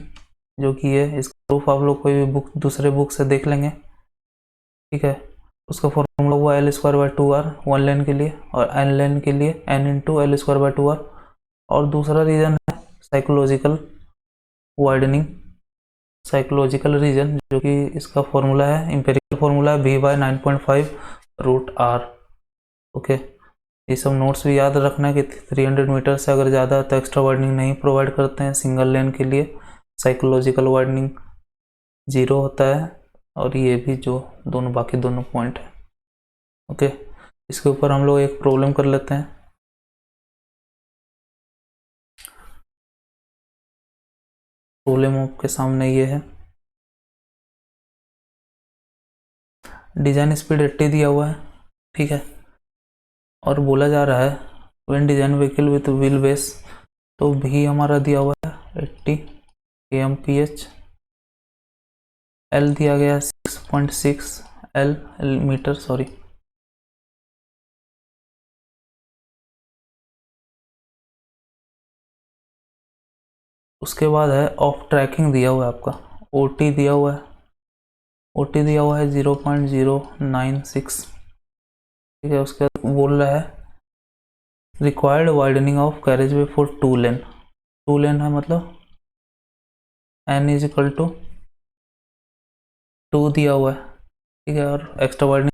जो कि है, इसका प्रूफ आप लोग कोई भी बुक, दूसरे बुक से देख लेंगे। ठीक है, उसका फॉर्मूला हुआ L²/2R 1 लेन के लिए, और N लेन के लिए N×L²/2R। और दूसरा रीजन है साइकोलॉजिकल वाइडनिंग, साइकोलॉजिकल रीजन, जो कि इसका फॉर्मूला है, इंपेरिकल फॉर्मूला है V/9.5√R। ओके, ये सब नोट्स भी याद रखना है कि 300 मीटर से अगर ज़्यादा है तो एक्स्ट्रा वाइडनिंग नहीं प्रोवाइड करते हैं। सिंगल लेन के लिए साइकोलॉजिकल वाइडनिंग ज़ीरो होता है, और ये भी जो दोनों बाकी दोनों पॉइंट है। ओके, इसके ऊपर हम लोग एक प्रॉब्लम कर लेते हैं। प्रॉब्लम आपके सामने ये है, डिज़ाइन स्पीड 80 दिया हुआ है। ठीक है, और बोला जा रहा है when design vehicle with wheel base, तो भी हमारा दिया हुआ है 80 kmph, L दिया गया 6.6 L मीटर, सॉरी उसके बाद है ऑफ ट्रैकिंग दिया हुआ है आपका, OT दिया हुआ है, OT दिया हुआ है 0.096, ठीक है। उसके बाद बोल रहा है required widening of carriage way for 2 लेन, 2 लेन है मतलब n इज इक्वल टू 2 दिया हुआ है, ठीक है। और एक्स्ट्रा वाइडनिंग